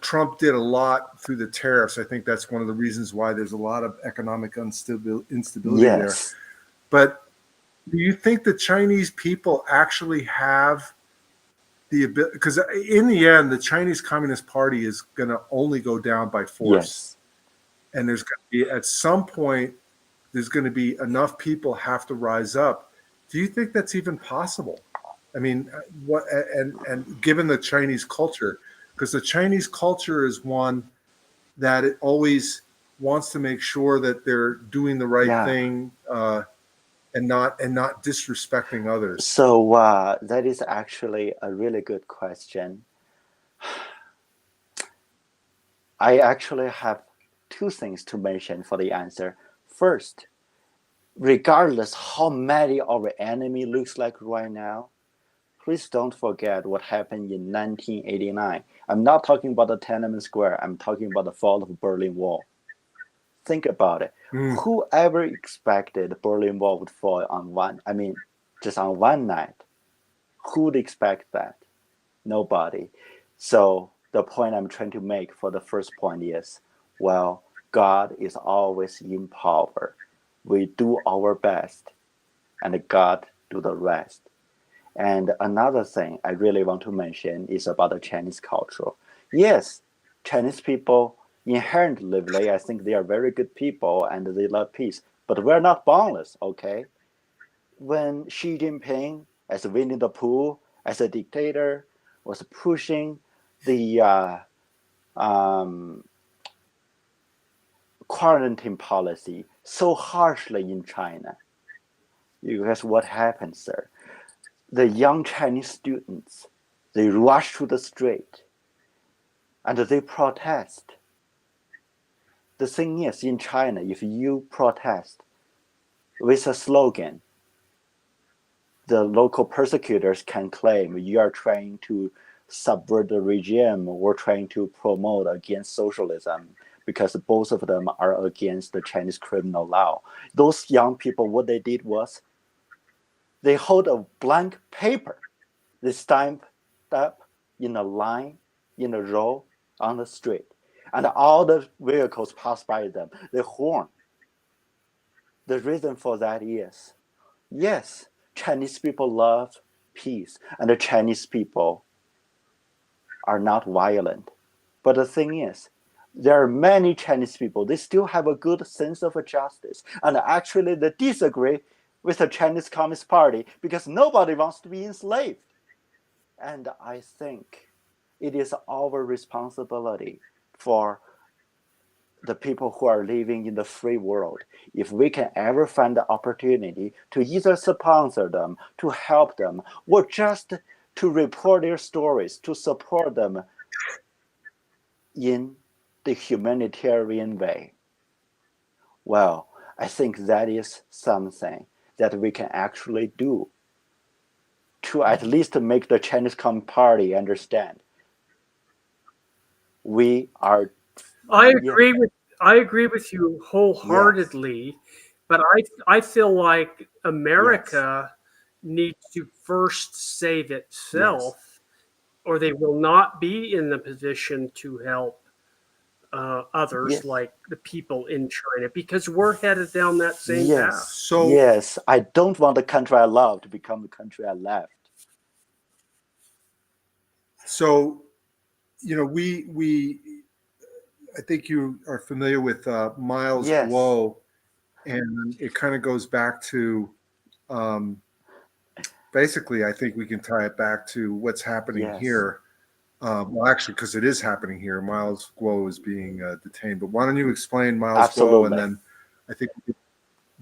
Trump did a lot through the tariffs. I think that's one of the reasons why there's a lot of economic instability there. But do you think the Chinese people actually have the ability? Because in the end, the Chinese Communist Party is going to only go down by force.
Yes.
And there's going to be, at some point, there's going to be enough people have to rise up. Do you think that's even possible? I mean, what? And given the Chinese culture, because the Chinese culture is one that it always wants to make sure that they're doing the right thing, and not disrespecting others.
So that is actually a really good question. I actually have two things to mention for the answer. First, regardless how many our enemy looks like right now, please don't forget what happened in 1989. I'm not talking about the Tiananmen Square. I'm talking about the fall of the Berlin Wall. Think about it. Whoever expected Berlin Wall would fall just on one night? Who would expect that? Nobody. So the point I'm trying to make for the first point is, well, God is always in power. We do our best, and God do the rest. And another thing I really want to mention is about the Chinese culture. Yes, Chinese people inherently, I think they are very good people and they love peace, but we're not boundless, okay? When Xi Jinping, as Winnie the Pooh, as a dictator, was pushing the quarantine policy so harshly in China, you guess what happened, sir? The young Chinese students, they rush to the street and they protest. The thing is, in China, if you protest with a slogan, the local persecutors can claim you are trying to subvert the regime or trying to promote against socialism, because both of them are against the Chinese criminal law. Those young people, what they did was they hold a blank paper, they stamped up in a line, in a row on the street, and all the vehicles pass by them. They horn. The reason for that is, yes, Chinese people love peace, and the Chinese people are not violent. But the thing is, there are many Chinese people, they still have a good sense of justice, and actually they disagree with the Chinese Communist Party because nobody wants to be enslaved. And I think it is our responsibility for the people who are living in the free world, if we can ever find the opportunity to either sponsor them, to help them, or just to report their stories, to support them in the humanitarian way. Well, I think that is something that we can actually do to at least make the Chinese Communist Party understand we are.
I agree with you wholeheartedly, but I feel like America needs to first save itself, or they will not be in the position to help others like the people in China, because we're headed down that same path.
So
yes, I don't want the country I love to become the country I left.
So, I think you are familiar with Miles Guo, and it kind of goes back to, basically, I think we can tie it back to what's happening here. Well, actually, because it is happening here. Miles Guo is being detained. But why don't you explain Miles Guo, and then I think we could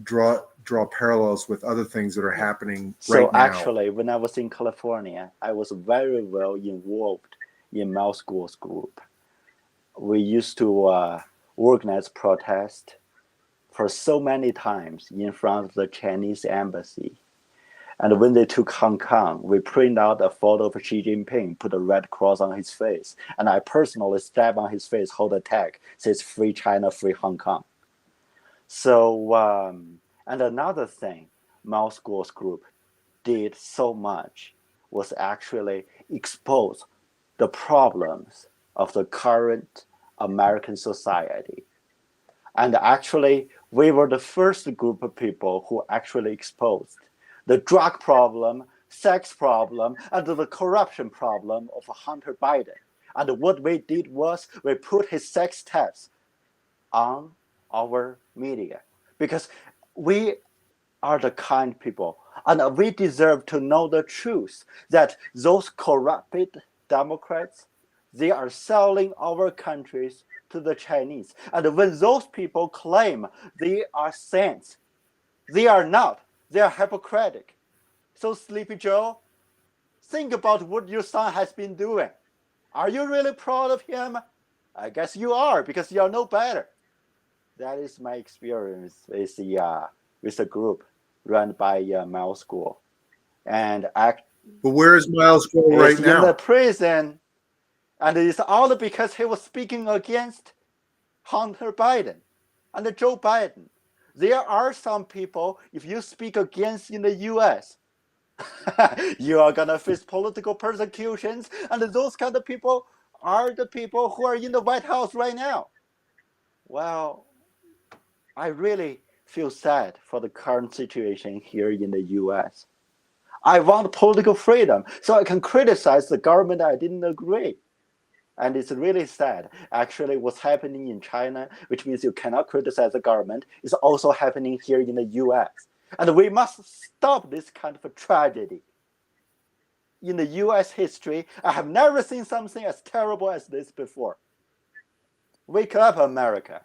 draw parallels with other things that are happening right now. So
actually, when I was in California, I was very well involved in Miles Guo's group. We used to organize protest for so many times in front of the Chinese embassy. And when they took Hong Kong, we print out a photo of Xi Jinping, put a red cross on his face. And I personally stab on his face, hold a tag, says Free China, Free Hong Kong. So, and another thing Miles Guo's group did so much was actually expose the problems of the current American society. And actually, we were the first group of people who actually exposed the drug problem, sex problem, and the corruption problem of Hunter Biden. And what we did was we put his sex tapes on our media, because we are the kind people, and we deserve to know the truth that those corrupted Democrats, they are selling our countries to the Chinese. And when those people claim they are saints, they are not. They are hypocritic. So Sleepy Joe, think about what your son has been doing. Are you really proud of him? I guess you are, because you are no better. That is my experience with the group run by Miles Guo. But
where is Miles Guo right now?
In the prison, and it's all because he was speaking against Hunter Biden. and Joe Biden. There are some people, if you speak against in the US, you are going to face political persecutions. And those kind of people are the people who are in the White House right now. Well, I really feel sad for the current situation here in the US. I want political freedom so I can criticize the government I didn't agree. And it's really sad. Actually, what's happening in China, which means you cannot criticize the government, is also happening here in the US. And we must stop this kind of a tragedy. In the US history, I have never seen something as terrible as this before. Wake up, America.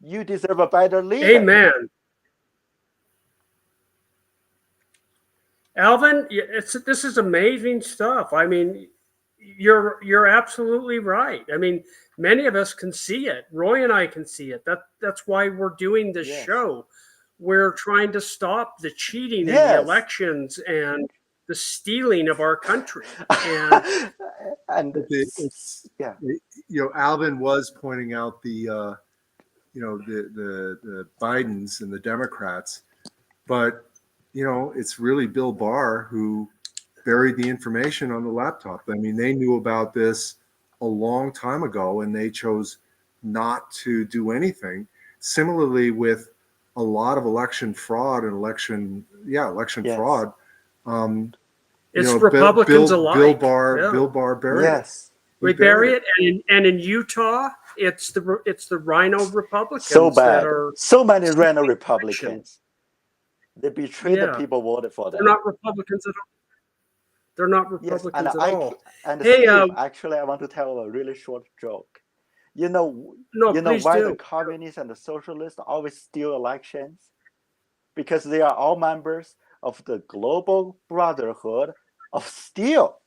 You deserve a better leader.
Amen. Alvin, this is amazing stuff. I mean, you're absolutely right. I mean, many of us can see it. Roy and I can see it. That's why we're doing this show. We're trying to stop the cheating in the elections and the stealing of our country.
And Alvin was pointing out the Bidens and the Democrats, but it's really Bill Barr who buried the information on the laptop. I mean, they knew about this a long time ago and they chose not to do anything. Similarly with a lot of election fraud and election fraud.
It's Republicans alike.
Bill Barr buried it.
We bury it, and in Utah, it's the Rhino Republicans.
So bad. So many Rhino Republicans. They betray the people voted for them.
They're not Republicans at all. They're not Republicans at all.
And Steve, actually, I want to tell a really short joke. You know why the communists and the socialists always steal elections? Because they are all members of the global brotherhood of steel.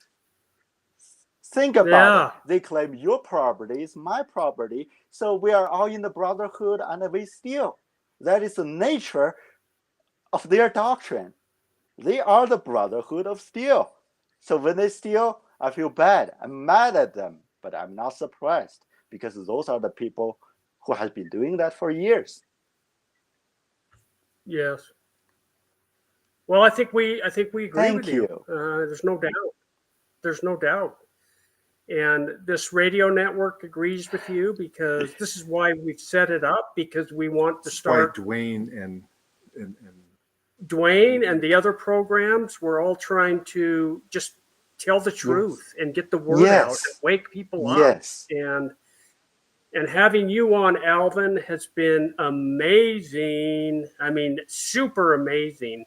Think about it. They claim your property is my property, so we are all in the brotherhood and we steal. That is the nature of their doctrine. They are the brotherhood of steel. So when they steal, I feel bad. I'm mad at them, but I'm not surprised because those are the people who have been doing that for years.
Yes. Well, I think we agree with you.
Thank you.
There's no doubt. There's no doubt. And this radio network agrees with you because this is why we've set it up, because we want to start.
Dwayne and
Dwayne and the other programs, we're all trying to just tell the truth and get the word out and wake people up. And having you on, Alvin, has been amazing. I mean, super amazing.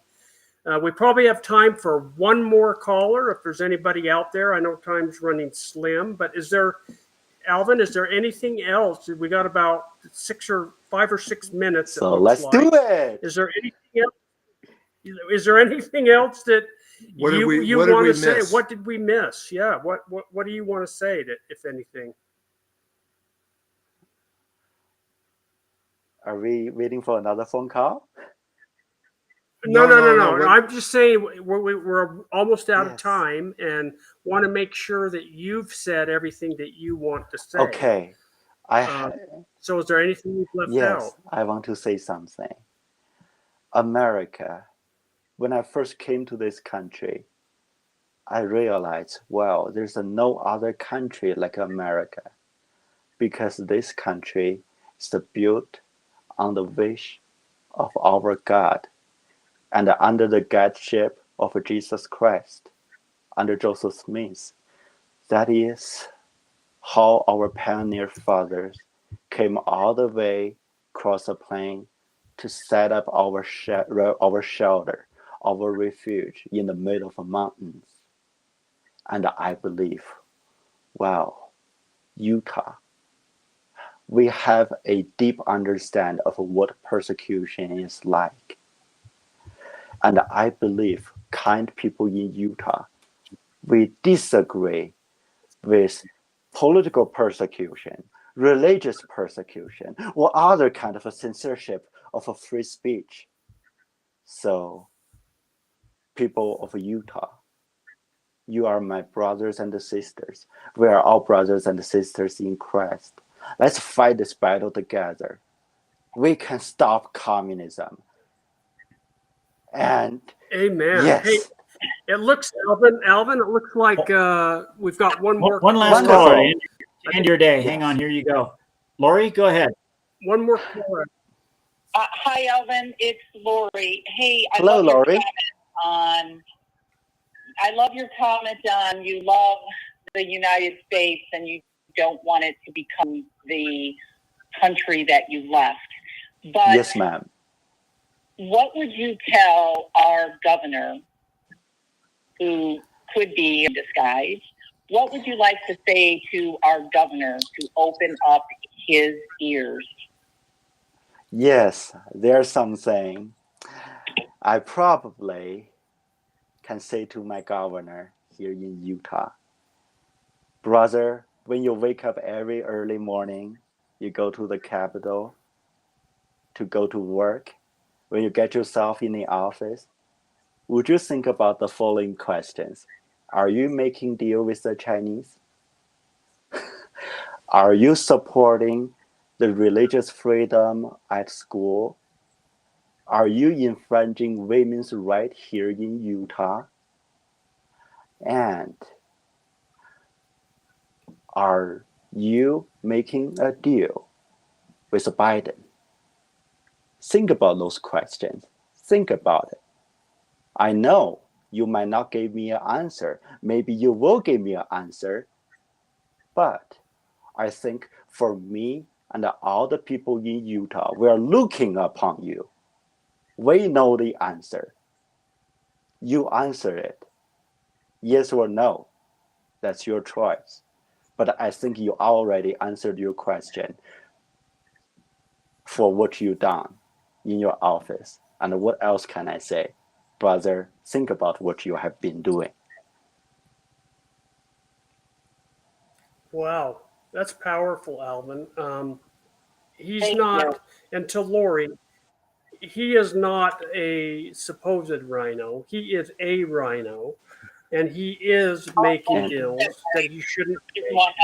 We probably have time for one more caller if there's anybody out there. I know time's running slim, but Alvin, is there anything else? We got about 5 or 6 minutes.
So let's do it.
Is there anything else? Is there anything else that you want to say? What did we miss? Yeah. What do you want to say, if anything?
Are we waiting for another phone call?
No. I'm just saying we're almost out of time and want to make sure that you've said everything that you want to say.
Okay.
So is there anything you've left out?
Yes, I want to say something. America, when I first came to this country, I realized, well, there's no other country like America because this country is built on the wish of our God and under the guideship of Jesus Christ, under Joseph Smith. That is how our pioneer fathers came all the way across the plain to set up our shelter, our refuge in the middle of the mountains. And I believe, wow, Utah, we have a deep understanding of what persecution is like. And I believe kind people in Utah, we disagree with political persecution, religious persecution, or other kind of a censorship of a free speech. So, people of Utah, you are my brothers and sisters. We are all brothers and sisters in Christ. Let's fight this battle together. we can stop communism. And
Amen.
yes,
Hey, it looks, Alvin, it looks like we've got one more.
One last
Wonderful.
caller to end your day.
Yes.
Hang on, here you go. Lori, go ahead.
One more caller.
Hi, Alvin. It's Lori. Hey,
Hello, Lori.
I love your comment on you love the United States and you don't want it to become the country that you left. But
Yes, ma'am.
what would you tell our governor, who could be in disguise? What would you like to say to our governor to open up his ears?
Yes, there's something I probably can say to my governor here in Utah. Brother, when you wake up every early morning, you go to the Capitol to go to work. When you get yourself in the office, would you think about the following questions? Are you making deal with the Chinese? Are you supporting the religious freedom at school? Are you infringing women's rights here in Utah? And are you making a deal with Biden? Think about those questions. Think about it. I know you might not give me an answer. Maybe you will give me an answer. But I think for me and all the people in Utah, we are looking upon you. We know the answer. You answer it. Yes or no. That's your choice. But I think you already answered your question for what you've done in your office. And what else can I say? Brother, think about what you have been doing.
Wow, that's powerful, Alvin. He's
Thank
not,
you.
and to Lori, he is not a supposed rhino. He is a rhino, and he is making
And
deals that he shouldn't
Just
make.
want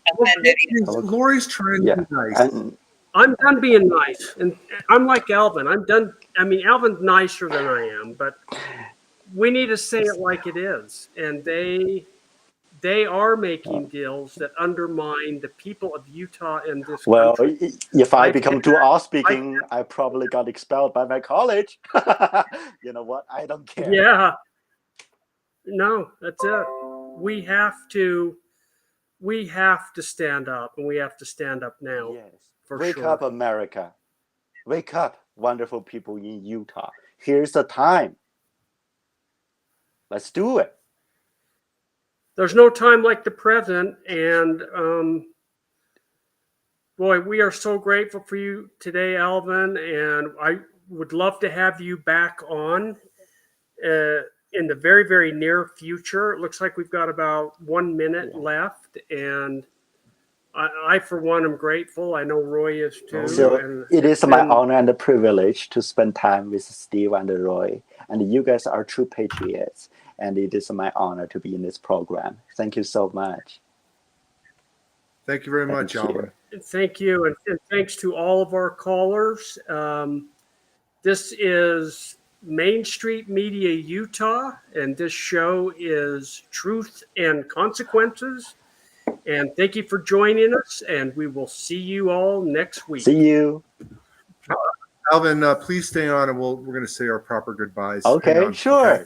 to amend it.
Lori's trying to
yeah,
be nice.
and
I'm done being nice, and I'm like Alvin. I'm done. I mean, Alvin's nicer than I am, but we need to say it like it is. And they are making deals that undermine the people of Utah and this
well,
country.
if I
I
become too all speaking, I probably got expelled by my college. You know what? I don't care.
yeah, no, that's it. We have to stand up, and we have to stand up now.
Yes.
For
Wake
sure.
up, America. Wake up, wonderful people in Utah. Here's the time. Let's do it.
There's no time like the present, and boy, we are so grateful for you today, Alvin, and I would love to have you back on in the very, very near future. It looks like we've got about 1 minute left, and I, for one, am grateful. I know Roy is too.
So
and
it
it's
is my
been-
honor and a privilege to spend time with Steve and Roy. And you guys are true patriots. And it is my honor to be in this program. Thank you so much.
Thank you very much,
Thank you.
Alvin.
Thank you, and thanks to all of our callers. This is Main Street Media Utah, and this show is Truth and Consequences. And thank you for joining us, and we will see you all next week.
See you.
Alvin, please stay on, and we're going to say our proper goodbyes. Hang
Okay,
on,
sure.
okay?